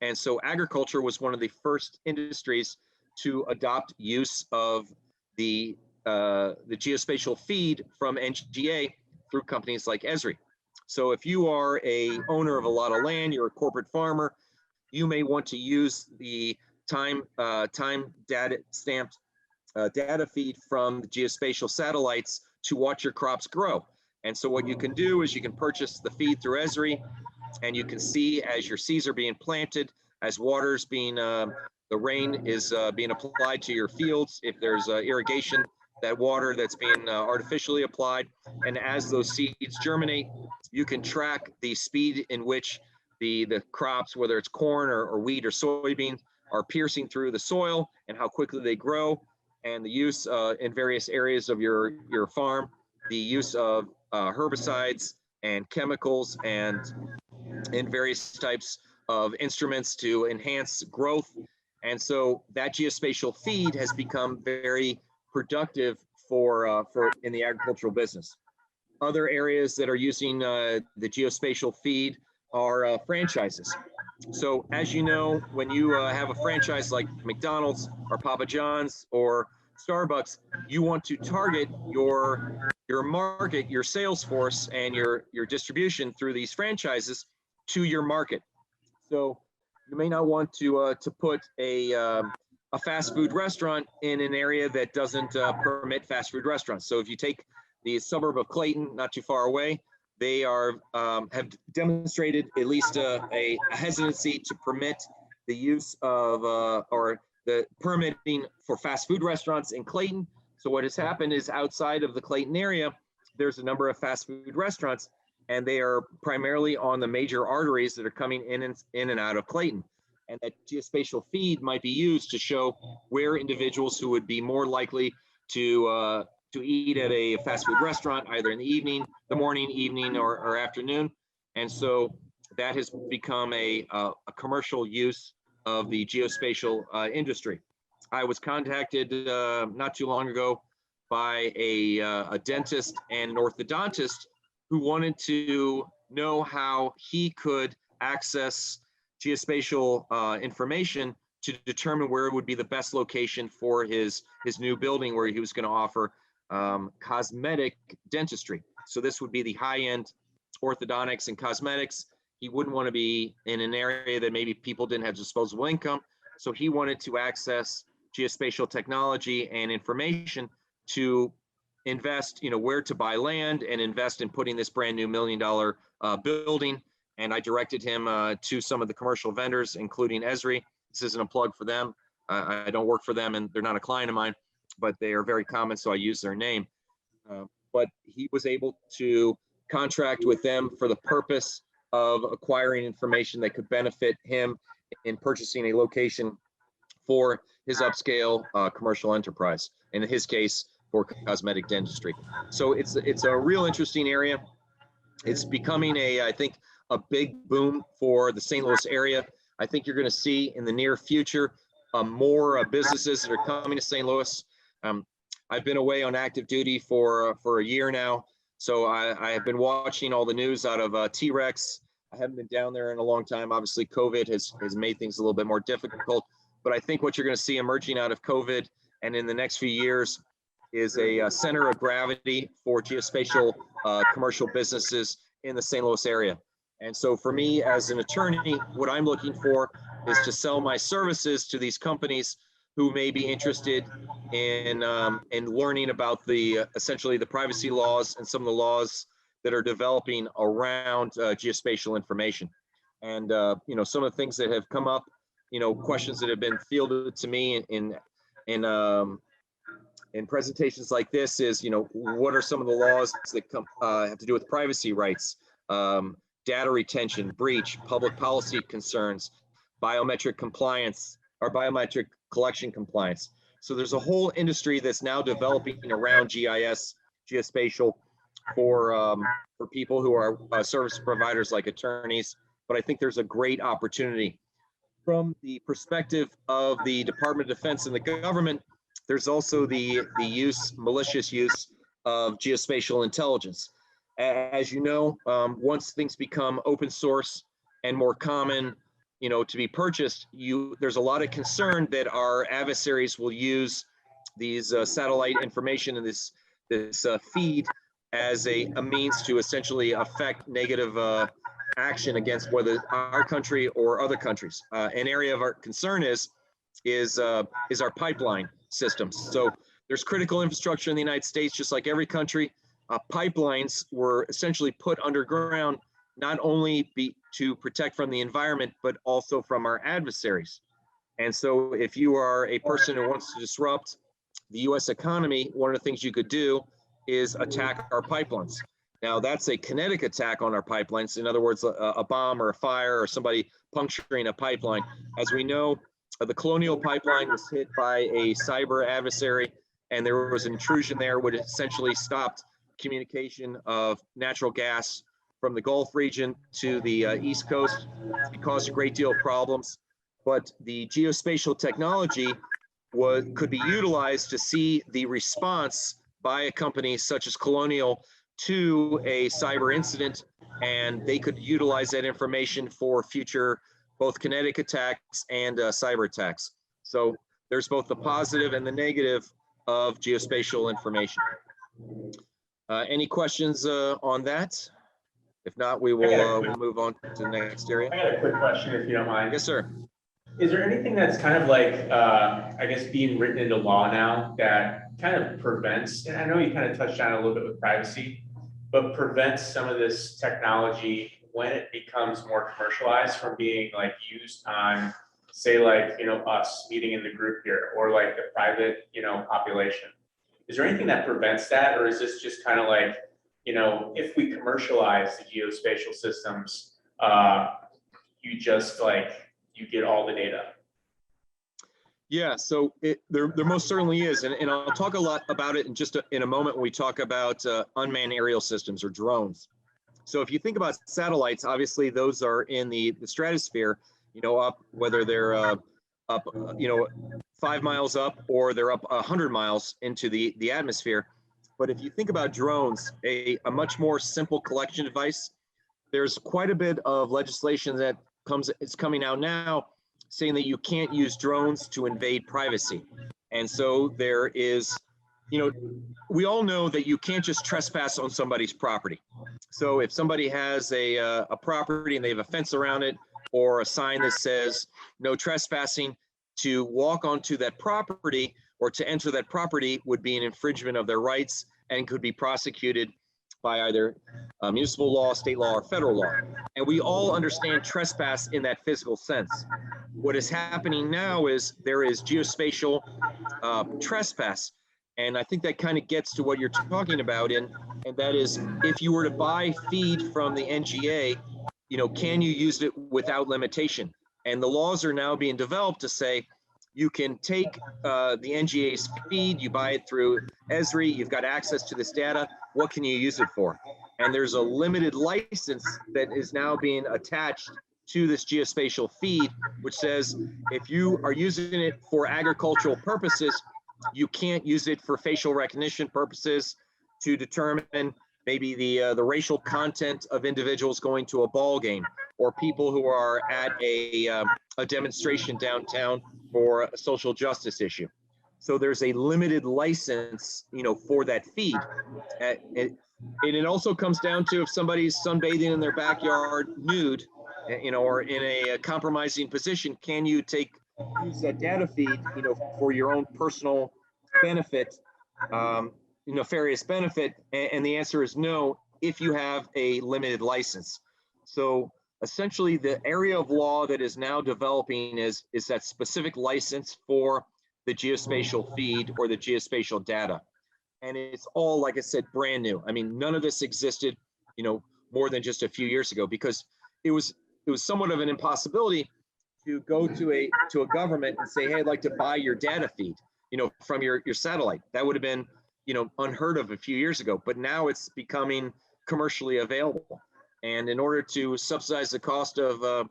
And so agriculture was one of the first industries to adopt use of the geospatial feed from NGA through companies like Esri. So if you are a owner of a lot of land, you're a corporate farmer, you may want to use the time data stamped data feed from the geospatial satellites to watch your crops grow. And so what you can do is you can purchase the feed through Esri, and you can see as your seeds are being planted, as water's being, the rain is being applied to your fields, if there's irrigation that water that's being artificially applied. And as those seeds germinate, you can track the speed in which the crops, whether it's corn or wheat or soybean, are piercing through the soil and how quickly they grow, and the use in various areas of your farm, the use of herbicides and chemicals and various types of instruments to enhance growth. And so that geospatial feed has become very productive for in the agricultural business. Other areas that are using the geospatial feed are franchises. So as you know, when you have a franchise like McDonald's or Papa John's or Starbucks, you want to target your market, your sales force, and your distribution through these franchises to your market. So you may not want to put a fast food restaurant in an area that doesn't permit fast food restaurants. So if you take the suburb of Clayton, not too far away, they are have demonstrated at least a hesitancy to permit the use of or the permitting for fast food restaurants in Clayton. So what has happened is outside of the Clayton area, there's a number of fast food restaurants, and they are primarily on the major arteries that are coming in and out of Clayton. And that geospatial feed might be used to show where individuals who would be more likely to eat at a fast food restaurant, either in the evening, the morning, evening, or afternoon. And so that has become a commercial use of the geospatial industry. I was contacted not too long ago by a dentist and an orthodontist who wanted to know how he could access geospatial information to determine where would be the best location for his new building where he was going to offer cosmetic dentistry. So this would be the high-end orthodontics and cosmetics. He wouldn't want to be in an area that maybe people didn't have disposable income. So he wanted to access geospatial technology and information to invest, where to buy land and invest in putting this brand new $1 million building. And I directed him to some of the commercial vendors, including Esri. This isn't a plug for them. I don't work for them, and they're not a client of mine, but they are very common, so I use their name. But he was able to contract with them for the purpose of acquiring information that could benefit him in purchasing a location for his upscale commercial enterprise, and in his case, for cosmetic dentistry. So it's a real interesting area. It's becoming I think, a big boom for the St. Louis area. I think you're going to see in the near future more businesses that are coming to St. Louis. I've been away on active duty for a year now, so I have been watching all the news out of T-Rex. I haven't been down there in a long time. Obviously, COVID has made things a little bit more difficult, but I think what you're going to see emerging out of COVID and in the next few years is a center of gravity for geospatial commercial businesses in the St. Louis area. And so for me as an attorney, what I'm looking for is to sell my services to these companies who may be interested in learning about essentially the privacy laws and some of the laws that are developing around geospatial information. And some of the things that have come up, questions that have been fielded to me in presentations like this is, what are some of the laws that have to do with privacy rights, data retention, breach, public policy concerns, biometric compliance, or biometric collection compliance. So there's a whole industry that's now developing around GIS, geospatial, for people who are service providers like attorneys. But I think there's a great opportunity. From the perspective of the Department of Defense and the government, there's also the malicious use of geospatial intelligence. As you know, once things become open source and more common, to be purchased, there's a lot of concern that our adversaries will use these satellite information and this feed as a means to essentially affect negative action against whether our country or other countries. An area of our concern is our pipeline systems. So there's critical infrastructure in the United States, just like every country. Pipelines were essentially put underground, not only to protect from the environment, but also from our adversaries. And so if you are a person who wants to disrupt the US economy, one of the things you could do is attack our pipelines. Now that's a kinetic attack on our pipelines. In other words, a bomb or a fire or somebody puncturing a pipeline. As we know, the Colonial Pipeline was hit by a cyber adversary, and there was an intrusion there which essentially stopped communication of natural gas from the Gulf region to the East Coast. It caused a great deal of problems, but the geospatial technology could be utilized to see the response by a company such as Colonial to a cyber incident, and they could utilize that information for future both kinetic attacks and cyber attacks. So there's both the positive and the negative of geospatial information. Any questions on that? If not, we will we'll move on to the next area. I got a quick question, if you don't mind. Yes, sir. Is there anything that's kind of like, I guess, being written into law now that kind of prevents, and I know you kind of touched on it a little bit with privacy, but prevents some of this technology when it becomes more commercialized from being like used on, say, like, you know, us meeting in the group here, or like the private, you know, population? Is there anything that prevents that, or is this just kind of like, you know, if we commercialize the geospatial systems, you just like, you get all the data? Yeah, so there most certainly is, and I'll talk a lot about it in a moment when we talk about unmanned aerial systems or drones. So if you think about satellites, obviously those are in the stratosphere, you know, up, whether they're up, you know, 5 miles up or they're up 100 miles into the atmosphere. But if you think about drones, a much more simple collection device, there's quite a bit of legislation that is coming out now saying that you can't use drones to invade privacy. And so there is, you know, we all know that you can't just trespass on somebody's property. So if somebody has a property and they have a fence around it or a sign that says no trespassing, to walk onto that property or to enter that property would be an infringement of their rights and could be prosecuted by either municipal law, state law, or federal law. And we all understand trespass in that physical sense. What is happening now is there is geospatial trespass. And I think that kind of gets to what you're talking about, and that is, if you were to buy feed from the NGA, you know, can you use it without limitation? And the laws are now being developed to say you can take the NGA's feed, you buy it through Esri, you've got access to this data, what can you use it for? And there's a limited license that is now being attached to this geospatial feed, which says if you are using it for agricultural purposes, you can't use it for facial recognition purposes to determine maybe the racial content of individuals going to a ball game, or people who are at a demonstration downtown for a social justice issue. So there's a limited license, you know, for that feed. And it also comes down to if somebody's sunbathing in their backyard nude, you know, or in a compromising position, can you use that data feed, you know, for your own personal benefit, nefarious benefit? And the answer is no, if you have a limited license. So essentially the area of law that is now developing is that specific license for the geospatial feed or the geospatial data. And it's all, like I said, brand new. I mean, none of this existed, you know, more than just a few years ago, because it was somewhat of an impossibility to go to a government and say, hey, I'd like to buy your data feed, you know, from your satellite. That would have been, you know, unheard of a few years ago, but now it's becoming commercially available. And in order to subsidize the cost of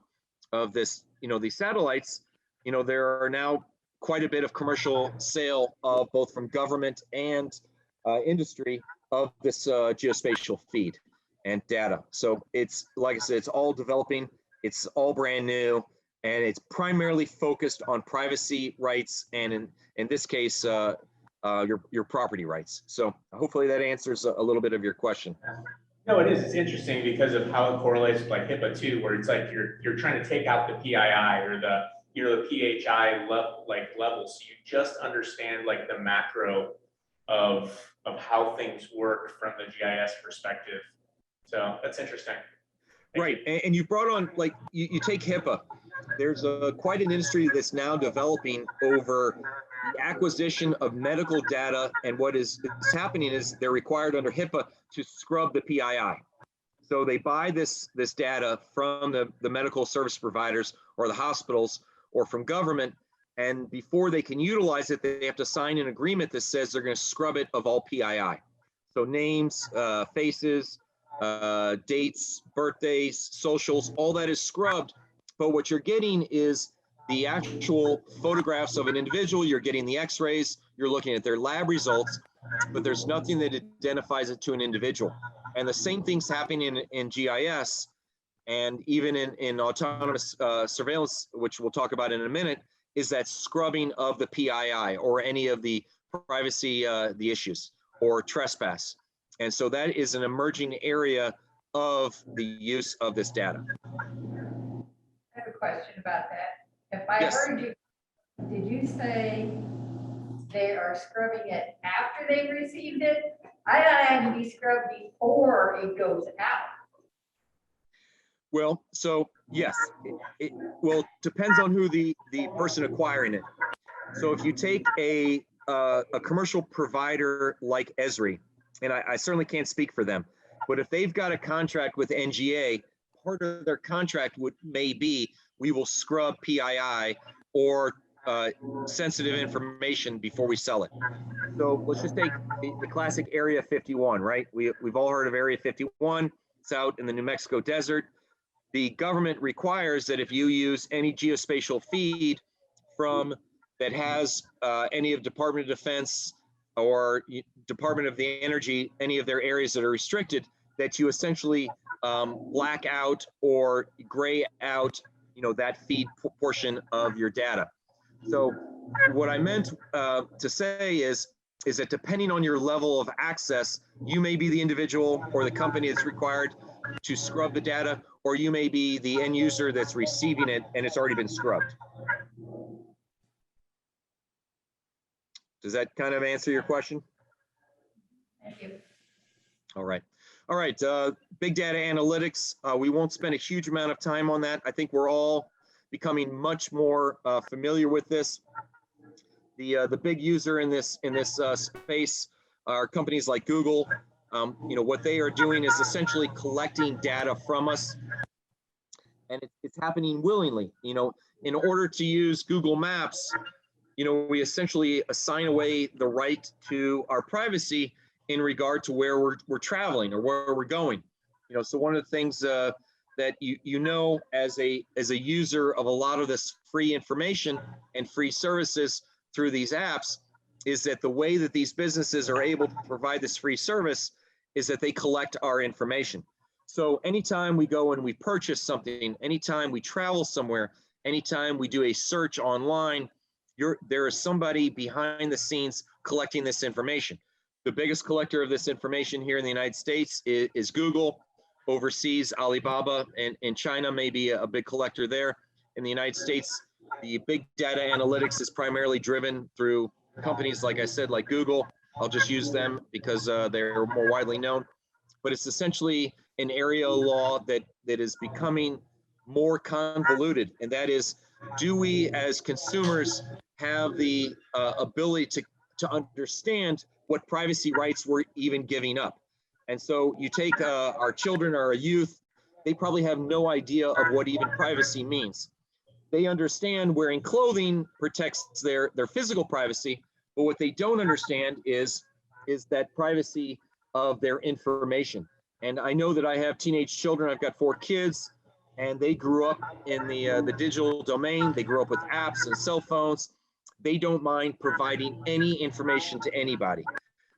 this, you know, these satellites, you know, there are now quite a bit of commercial sale of both from government and industry of this geospatial feed and data. So it's, like I said, it's all developing, it's all brand new, and it's primarily focused on privacy rights and in this case, your property rights. So hopefully that answers a little bit of your question. No, it is. It's interesting because of how it correlates with like HIPAA too, where it's like you're trying to take out the PII or the, you know, the PHI level, so you just understand like the macro of how things work from the GIS perspective. So that's interesting. Right, and you brought on, like, you take HIPAA. There's quite an industry that's now developing over the acquisition of medical data, and what is happening is they're required under HIPAA to scrub the PII. So they buy this data from the medical service providers or the hospitals or from government, and before they can utilize it, they have to sign an agreement that says they're going to scrub it of all PII. So names, faces, dates, birthdays, socials, all that is scrubbed. But what you're getting is the actual photographs of an individual. You're getting the x-rays, you're looking at their lab results, but there's nothing that identifies it to an individual. And the same thing's happening in GIS and even in autonomous surveillance, which we'll talk about in a minute, is that scrubbing of the PII or any of the privacy, the issues or trespass. And so that is an emerging area of the use of this data. I have a question about that. If I Yes. heard you, did you say they are scrubbing it after they received it? I thought it had to be scrubbed before it goes out. Well, so yes, it depends on who the person acquiring it. So if you take a commercial provider like Esri, and I certainly can't speak for them, but if they've got a contract with NGA, part of their contract may be we will scrub PII or sensitive information before we sell it. So let's just take the classic Area 51, right? We've all heard of Area 51. It's out in the New Mexico desert. The government requires that if you use any geospatial feed from that has any of Department of Defense or Department of the Energy, any of their areas that are restricted, that you essentially black out or gray out, that feed portion of your data. So what I meant to say is that depending on your level of access, you may be the individual or the company that's required to scrub the data, or you may be the end user that's receiving it and it's already been scrubbed. Does that kind of answer your question? Thank you. All right. All right. Big data analytics. We won't spend a huge amount of time on that. I think we're all becoming much more familiar with this. The big user in this space are companies like Google. What they are doing is essentially collecting data from us, and it's happening willingly. In order to use Google Maps, we essentially assign away the right to our privacy in regard to where we're traveling or where we're going. So one of the things that as a user of a lot of this free information and free services through these apps is that the way that these businesses are able to provide this free service is that they collect our information. So anytime we go and we purchase something, anytime we travel somewhere, anytime we do a search online, there is somebody behind the scenes collecting this information. The biggest collector of this information here in the United States is Google. Overseas, Alibaba and China may be a big collector there. In the United States, the big data analytics is primarily driven through companies, like I said, like Google. I'll just use them because they're more widely known. But it's essentially an area of law that is becoming more convoluted. And that is, do we as consumers have the ability to understand what privacy rights we're even giving up? And so you take our children or our youth, they probably have no idea of what even privacy means. They understand wearing clothing protects their physical privacy, but what they don't understand is that privacy of their information. And I know that I have teenage children. I've got 4 kids, and they grew up in the digital domain. They grew up with apps and cell phones. They don't mind providing any information to anybody.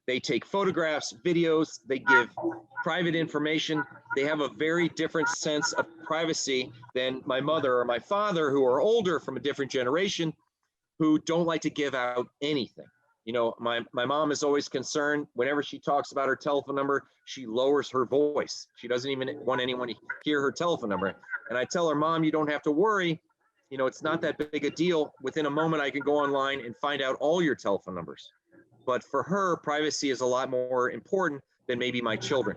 They take photographs, videos, they give private information. They have a very different sense of privacy than my mother or my father, who are older from a different generation, who don't like to give out anything. My mom is always concerned whenever she talks about her telephone number, she lowers her voice. She doesn't even want anyone to hear her telephone number. And I tell her, Mom, you don't have to worry. It's not that big a deal. Within a moment, I can go online and find out all your telephone numbers. But for her, privacy is a lot more important than maybe my children.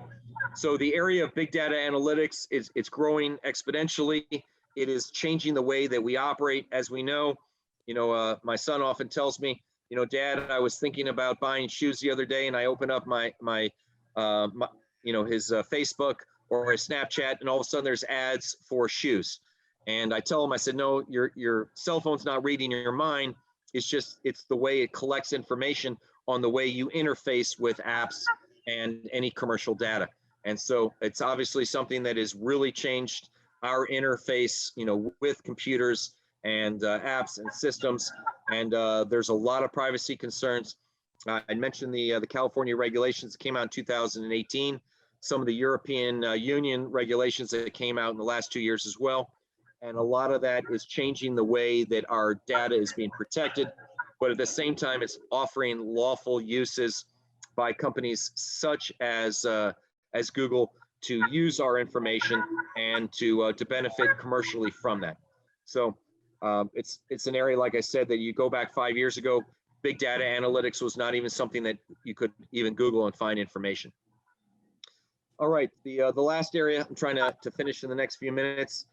So the area of big data analytics it's growing exponentially. It is changing the way that we operate. As we know, my son often tells me you know, Dad, I was thinking about buying shoes the other day, and I open up my you know, his Facebook or his Snapchat, and all of a sudden there's ads for shoes. And I tell him, I said, no, your cell phone's not reading your mind. It's the way it collects information on the way you interface with apps and any commercial data. And so it's obviously something that has really changed our interface, you know, with computers and apps and systems. And there's a lot of privacy concerns. I mentioned the California regulations that came out in 2018, some of the European Union regulations that came out in the last 2 years as well. And a lot of that is changing the way that our data is being protected, but at the same time, it's offering lawful uses by companies such as Google to use our information and to benefit commercially from that. So it's an area, like I said, that you go back 5 years ago, big data analytics was not even something that you could even Google and find information. All right, the last area I'm trying to finish in the next few minutes.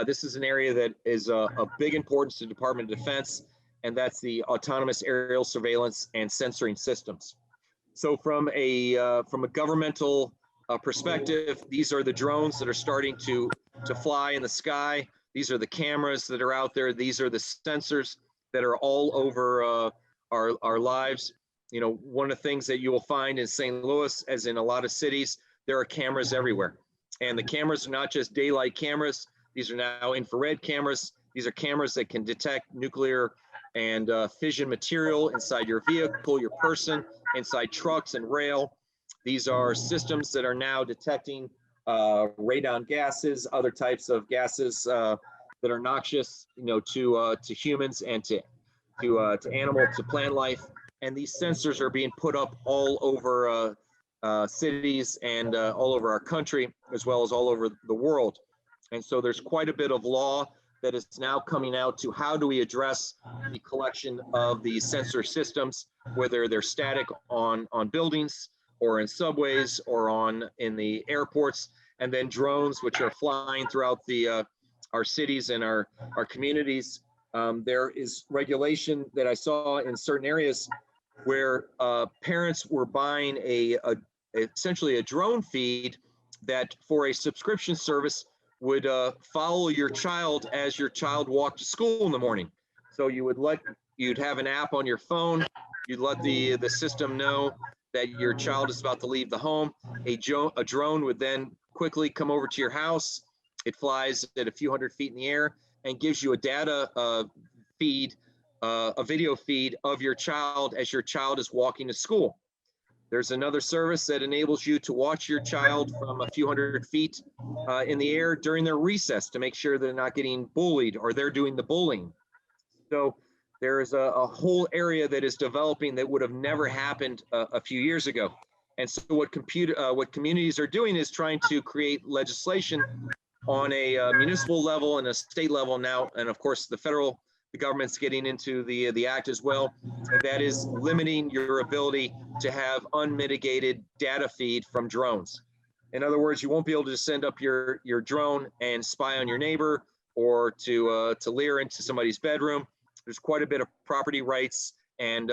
This is an area that is of big importance to the Department of Defense, and that's the autonomous aerial surveillance and censoring systems. So from a governmental perspective, these are the drones that are starting to fly in the sky. These are the cameras that are out there. These are the sensors that are all over our lives. You know, one of the things that you will find in St. Louis, as in a lot of cities, there are cameras everywhere. And the cameras are not just daylight cameras. These are now infrared cameras. These are cameras that can detect nuclear and fission material inside your vehicle, your person, inside trucks and rail. These are systems that are now detecting radon gases, other types of gases that are noxious, you know, to humans and to animal, to plant life. And these sensors are being put up all over cities and all over our country, as well as all over the world. And so there's quite a bit of law that is now coming out to how do we address the collection of these sensor systems, whether they're static on buildings or in subways or in the airports, and then drones, which are flying throughout our cities and our communities. There is regulation that I saw in certain areas where parents were buying essentially a drone feed that for a subscription service would follow your child as your child walked to school in the morning. So you'd have an app on your phone. You'd let the system know that your child is about to leave the home. A drone would then quickly come over to your house. It flies at a few hundred feet in the air and gives you a data feed, a video feed of your child as your child is walking to school. There's another service that enables you to watch your child from a few hundred feet in the air during their recess to make sure they're not getting bullied or they're doing the bullying. So there is a whole area that is developing that would have never happened a few years ago. And so what communities are doing is trying to create legislation on a municipal level and a state level now, and of course the government's getting into the act as well, and that is limiting your ability to have unmitigated data feed from drones. In other words, you won't be able to send up your drone and spy on your neighbor or to leer into somebody's bedroom. There's quite a bit of property rights and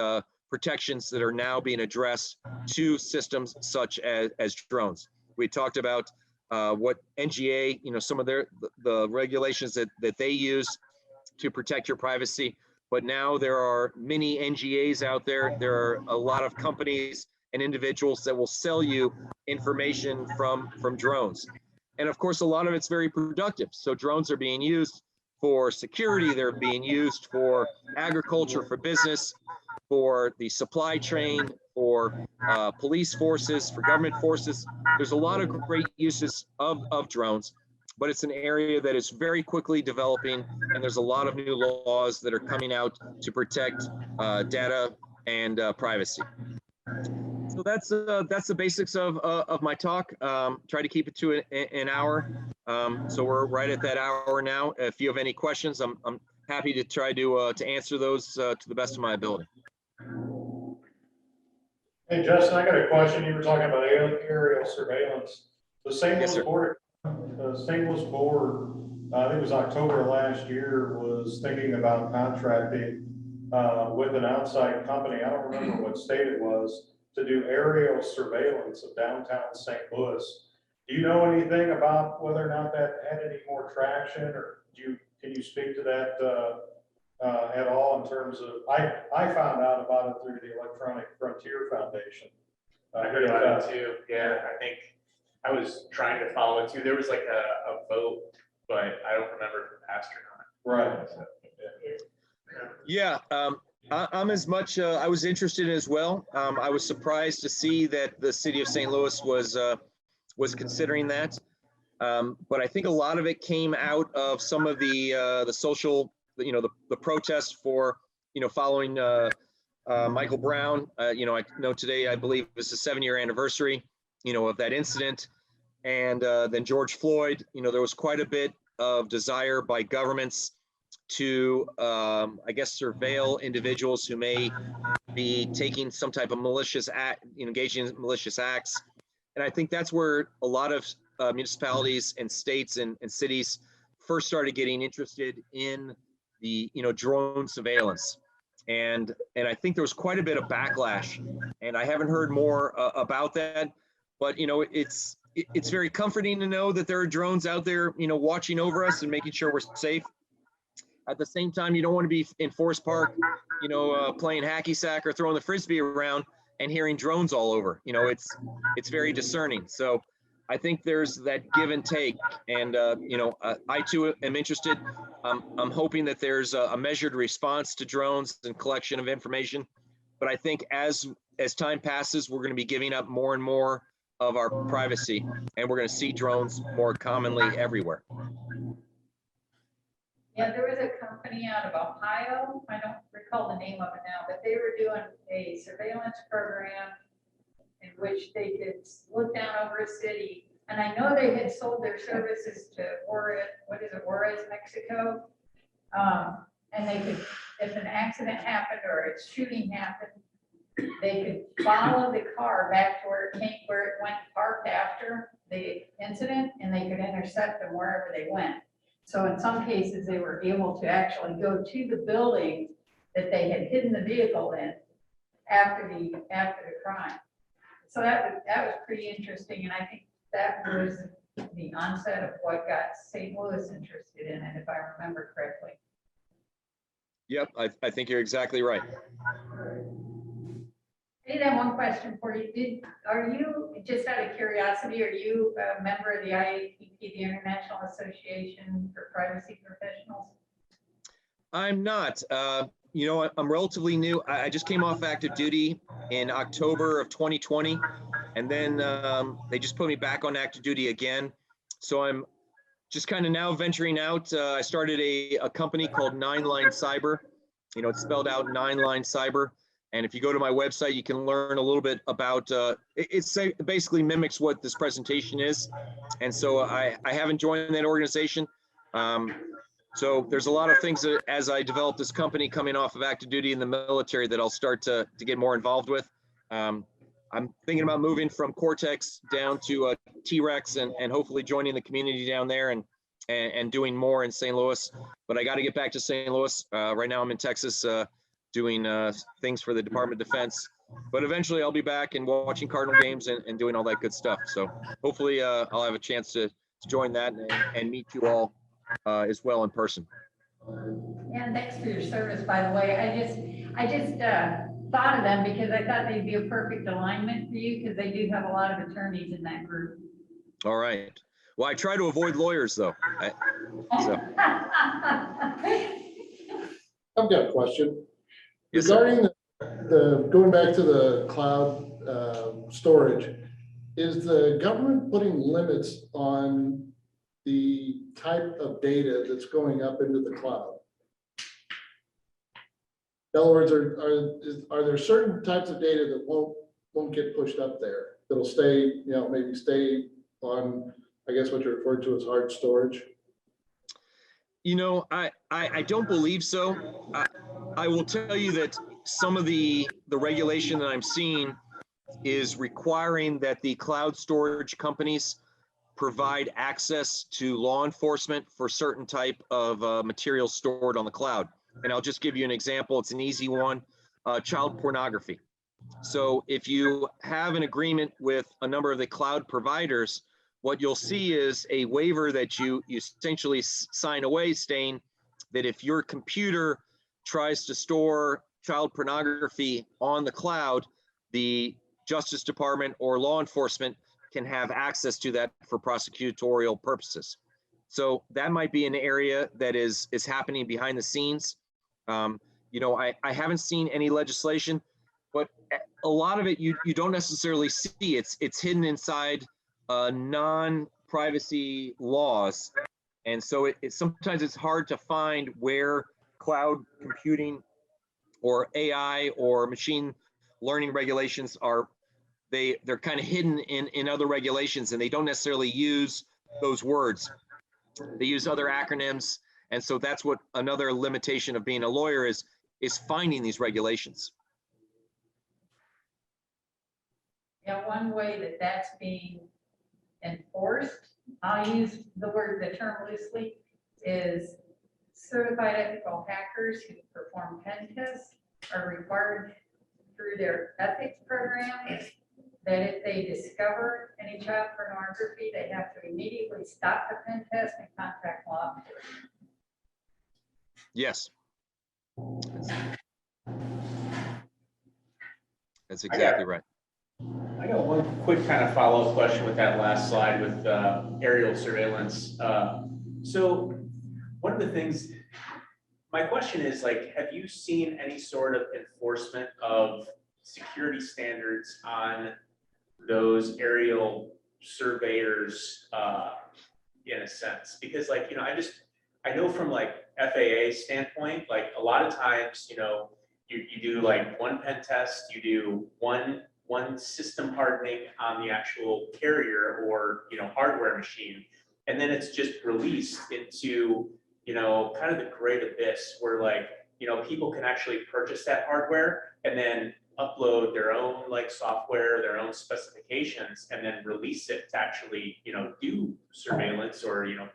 protections that are now being addressed to systems such as drones. We talked about what NGA, you know, some of the regulations that they use to protect your privacy. But now there are many NGAs out there. There are a lot of companies and individuals that will sell you information from drones. And of course, a lot of it's very productive. So drones are being used for security. They're being used for agriculture, for business, for the supply chain, for police forces, for government forces. There's a lot of great uses of drones, but it's an area that is very quickly developing, and there's a lot of new laws that are coming out to protect data and privacy. So that's the basics of my talk. Try to keep it to an hour. So we're right at that hour now. If you have any questions, I'm happy to try to answer those to the best of my ability. Hey, Justin, I got a question. You were talking about aerial surveillance. The St. Yes, Louis sir. board, I think it was October last year, was thinking about contracting with an outside company, I don't remember what state it was, to do aerial surveillance of downtown St. Louis. Do you know anything about whether or not that had any more traction, or can you speak to that at all in terms of, I found out about it through the Electronic Frontier Foundation. I heard about it too. Yeah, I think I was trying to follow it too. There was like a vote, but I don't remember if it passed or not. Right. So, Yeah, I'm as much, I was interested as well. I was surprised to see that the city of St. Louis was considering that. But I think a lot of it came out of some of the social, the protests for, following Michael Brown. I know today, I believe is the 7-year anniversary, of that incident. And then George Floyd, there was quite a bit of desire by governments to, I guess, surveil individuals who may be taking some type of malicious act, engaging in malicious acts. And I think that's where a lot of municipalities and states and cities first started getting interested in the, drone surveillance. And I think there was quite a bit of backlash, and I haven't heard more about that, but, it's very comforting to know that there are drones out there, watching over us and making sure we're safe. At the same time, you don't want to be in Forest Park, playing hacky sack or throwing the Frisbee around and hearing drones all over. It's very discerning. So I think there's that give and take. And, I too am interested. I'm hoping that there's a measured response to drones and collection of information. But I think as time passes, we're going to be giving up more and more of our privacy, and we're going to see drones more commonly everywhere. Yeah, there was a company out of Ohio, I don't recall the name of it now, but they were doing a surveillance program in which they could look down over a city. And I know they had sold their services to Juarez, Mexico. And they could, if an accident happened or a shooting happened, they could follow the car back to where it went parked after the incident, and they could intercept them wherever they went. So in some cases, they were able to actually go to the building that they had hidden the vehicle in after the crime. So that was pretty interesting, and I think that was the onset of what got St. Louis interested in it, if I remember correctly. Yep, I think you're exactly right. I did have one question for you. Are you, just out of curiosity, are you a member of the IAPP, the International Association for Privacy Professionals? I'm not. I'm relatively new. I just came off active duty in October of 2020, and then they just put me back on active duty again. So I'm just kind of now venturing out. I started a company called 9line Cyber. It's spelled out 9line Cyber. And if you go to my website, you can learn a little bit about, it basically mimics what this presentation is. And so I haven't joined that organization. So there's a lot of things that as I develop this company coming off of active duty in the military that I'll start to get more involved with. I'm thinking about moving from Cortex down to T-Rex and hopefully joining the community down there and doing more in St. Louis. But I got to get back to St. Louis. Right now I'm in Texas doing things for the Department of Defense. But eventually I'll be back and watching Cardinal games and doing all that good stuff. So hopefully I'll have a chance to join that and meet you all as well in person. Yeah, and thanks for your service, by the way. I just thought of them because I thought they'd be a perfect alignment for you because they do have a lot of attorneys in that group. All right. Well, I try to avoid lawyers though. I've got a question. Yes, sir. Regarding the going back to the cloud storage, is the government putting limits on the type of data that's going up into the cloud? In other words, are there certain types of data that won't get pushed up there? That'll stay, maybe stay on, I guess what you referred to as hard storage? I don't believe so. I will tell you that some of the regulation that I'm seeing is requiring that the cloud storage companies provide access to law enforcement for certain type of materials stored on the cloud. And I'll just give you an example. It's an easy one, child pornography. So if you have an agreement with a number of the cloud providers, what you'll see is a waiver that you essentially sign away saying that if your computer tries to store child pornography on the cloud, the Justice Department or law enforcement can have access to that for prosecutorial purposes. So that might be an area that is happening behind the scenes. You know, I haven't seen any legislation, but a lot of it you don't necessarily see. It's hidden inside non-privacy laws, and so sometimes it's hard to find where cloud computing or AI or machine learning regulations are. They're kind of hidden in other regulations, and they don't necessarily use those words. They use other acronyms, and so that's what another limitation of being a lawyer is finding these regulations. Yeah, one way that that's being enforced, I'll use the term loosely, is certified ethical hackers who perform pen tests are required through their ethics program that if they discover any child pornography, they have to immediately stop the pen test and contact law enforcement. Yes. That's exactly right. I got one quick kind of follow-up question with that last slide with aerial surveillance. So one of the things, my question is, like, have you seen any sort of enforcement of security standards on those aerial surveyors in a sense? Because, like, you know, I know from like FAA standpoint, like a lot of times, you know, you do like one pen test, you do one system hardening on the actual carrier or, you know, hardware machine, and then it's just released into, you know, kind of the great abyss where, like, you know, people can actually purchase that hardware and then upload their own like software, their own specifications, and then release it to actually, you know, do surveillance or, you know,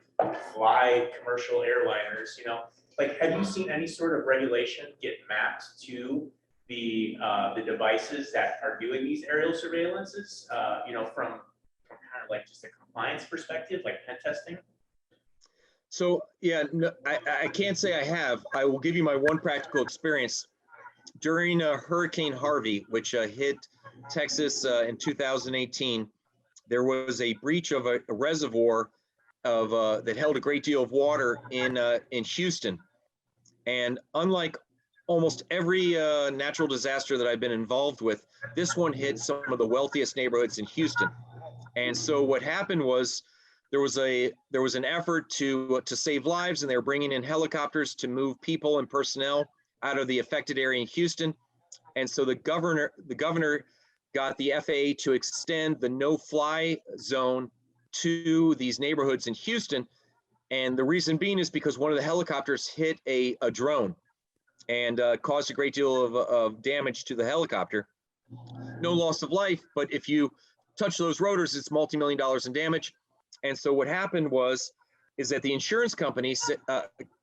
fly commercial airliners. You know, like, have you seen any sort of regulation get mapped to the devices that are doing these aerial surveillances, you know, from kind of like just a compliance perspective, like pen testing? So yeah, no, I can't say I have. I will give you my one practical experience. During Hurricane Harvey, which hit Texas in 2018, there was a breach of a reservoir that held a great deal of water in Houston. And unlike almost every natural disaster that I've been involved with, this one hit some of the wealthiest neighborhoods in Houston. And so what happened was there was an effort to save lives, and they were bringing in helicopters to move people and personnel out of the affected area in Houston. And so the governor got the FAA to extend the no-fly zone to these neighborhoods in Houston. And the reason being is because one of the helicopters hit a drone and caused a great deal of damage to the helicopter. No loss of life, but if you touch those rotors, it's multi-million dollars in damage. And so what happened is that the insurance companies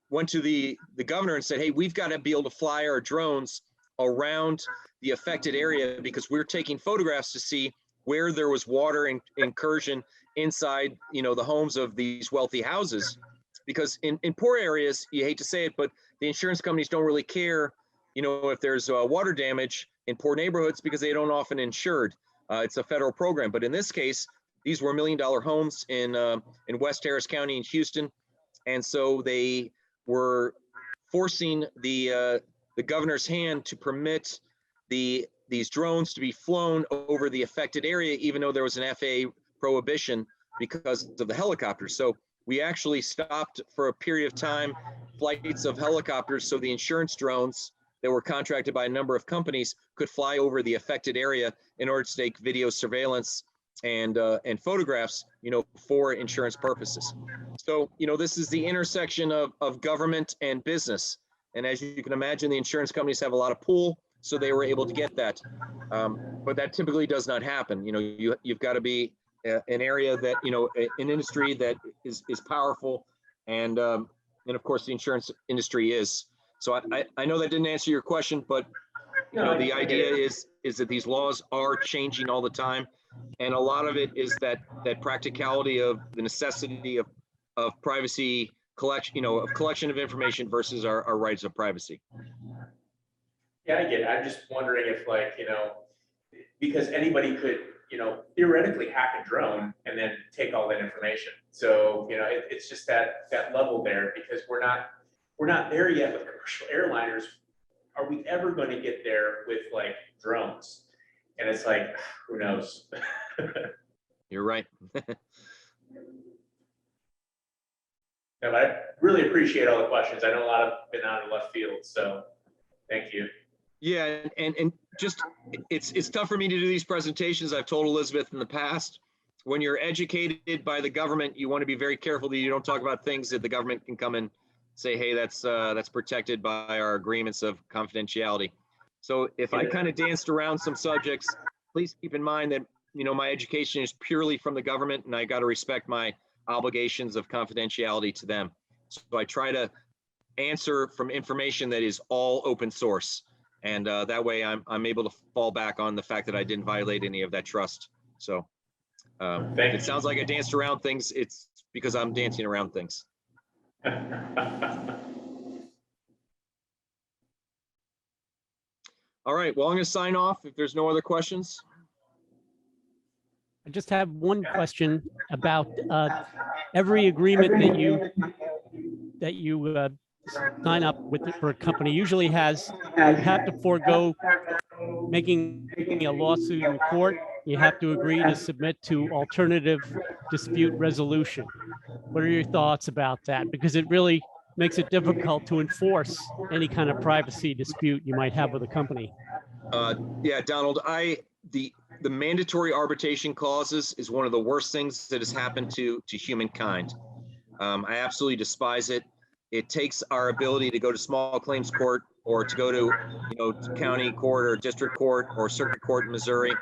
went to the governor and said, hey, we've got to be able to fly our drones around the affected area because we're taking photographs to see where there was water incursion inside, you know, the homes of these wealthy houses. Because in poor areas, you hate to say it, but the insurance companies don't really care, you know, if there's water damage in poor neighborhoods because they don't often insured. It's a federal program. But in this case, these were $1 million homes in West Harris County in Houston. And so they were forcing the governor's hand to permit these drones to be flown over the affected area, even though there was an FAA prohibition because of the helicopters. So we actually stopped for a period of time flights of helicopters so the insurance drones that were contracted by a number of companies could fly over the affected area in order to take video surveillance and photographs, you know, for insurance purposes. So, you know, this is the intersection of government and business. And as you can imagine, the insurance companies have a lot of pull, so they were able to get that. But that typically does not happen. You know, you've got to be an area that, you know, an industry that is powerful. And of course, the insurance industry is. So I know that didn't answer your question, but you know, the idea is that these laws are changing all the time. And a lot of it is that practicality of the necessity of privacy collection, you know, of collection of information versus our rights of privacy. Yeah, I get it. I'm just wondering if, like, you know, because anybody could, you know, theoretically hack a drone and then take all that information. So, you know, it's just that level there, because we're not there yet with commercial airliners. Are we ever going to get there with like drones? And it's like, who knows? You're right. No, but I really appreciate all the questions. I know a lot have been out of left field, so thank you. Yeah, and just it's tough for me to do these presentations. I've told Elizabeth in the past, when you're educated by the government, you want to be very careful that you don't talk about things that the government can come and say, hey, that's protected by our agreements of confidentiality. So if I kind of danced around some subjects, please keep in mind that, you know, my education is purely from the government, and I got to respect my obligations of confidentiality to them. So I try to answer from information that is all open source. And that way I'm able to fall back on the fact that I didn't violate any of that trust. So if it sounds like I danced around things, it's because I'm dancing around things. All right, well, I'm going to sign off if there's no other questions. I just have one question about every agreement that you sign up with for a company usually has, you have to forego making a lawsuit in court. You have to agree to submit to alternative dispute resolution. What are your thoughts about that? Because it really makes it difficult to enforce any kind of privacy dispute you might have with a company. Yeah, Donald, the mandatory arbitration clauses is one of the worst things that has happened to humankind. I absolutely despise it. It takes our ability to go to small claims court or to go to, you know, county court or district court or circuit court in Missouri.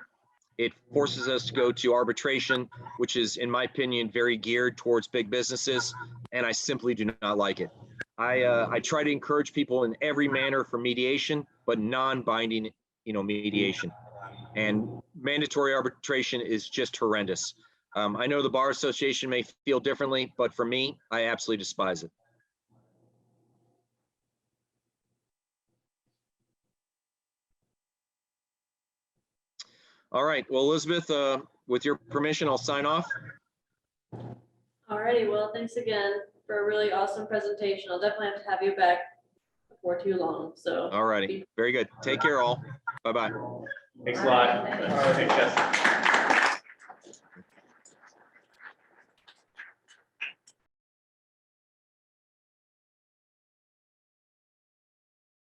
It forces us to go to arbitration, which is, in my opinion, very geared towards big businesses, and I simply do not like it. I try to encourage people in every manner for mediation, but non-binding, you know, mediation. And mandatory arbitration is just horrendous. I know the Bar Association may feel differently, but for me, I absolutely despise it. All right, well, Elizabeth, with your permission, I'll sign off. Alrighty, well, thanks again for a really awesome presentation. I'll definitely have to have you back before too long, so. All righty, very good. Take care all. Bye-bye. Thanks a lot. Thanks, Justin.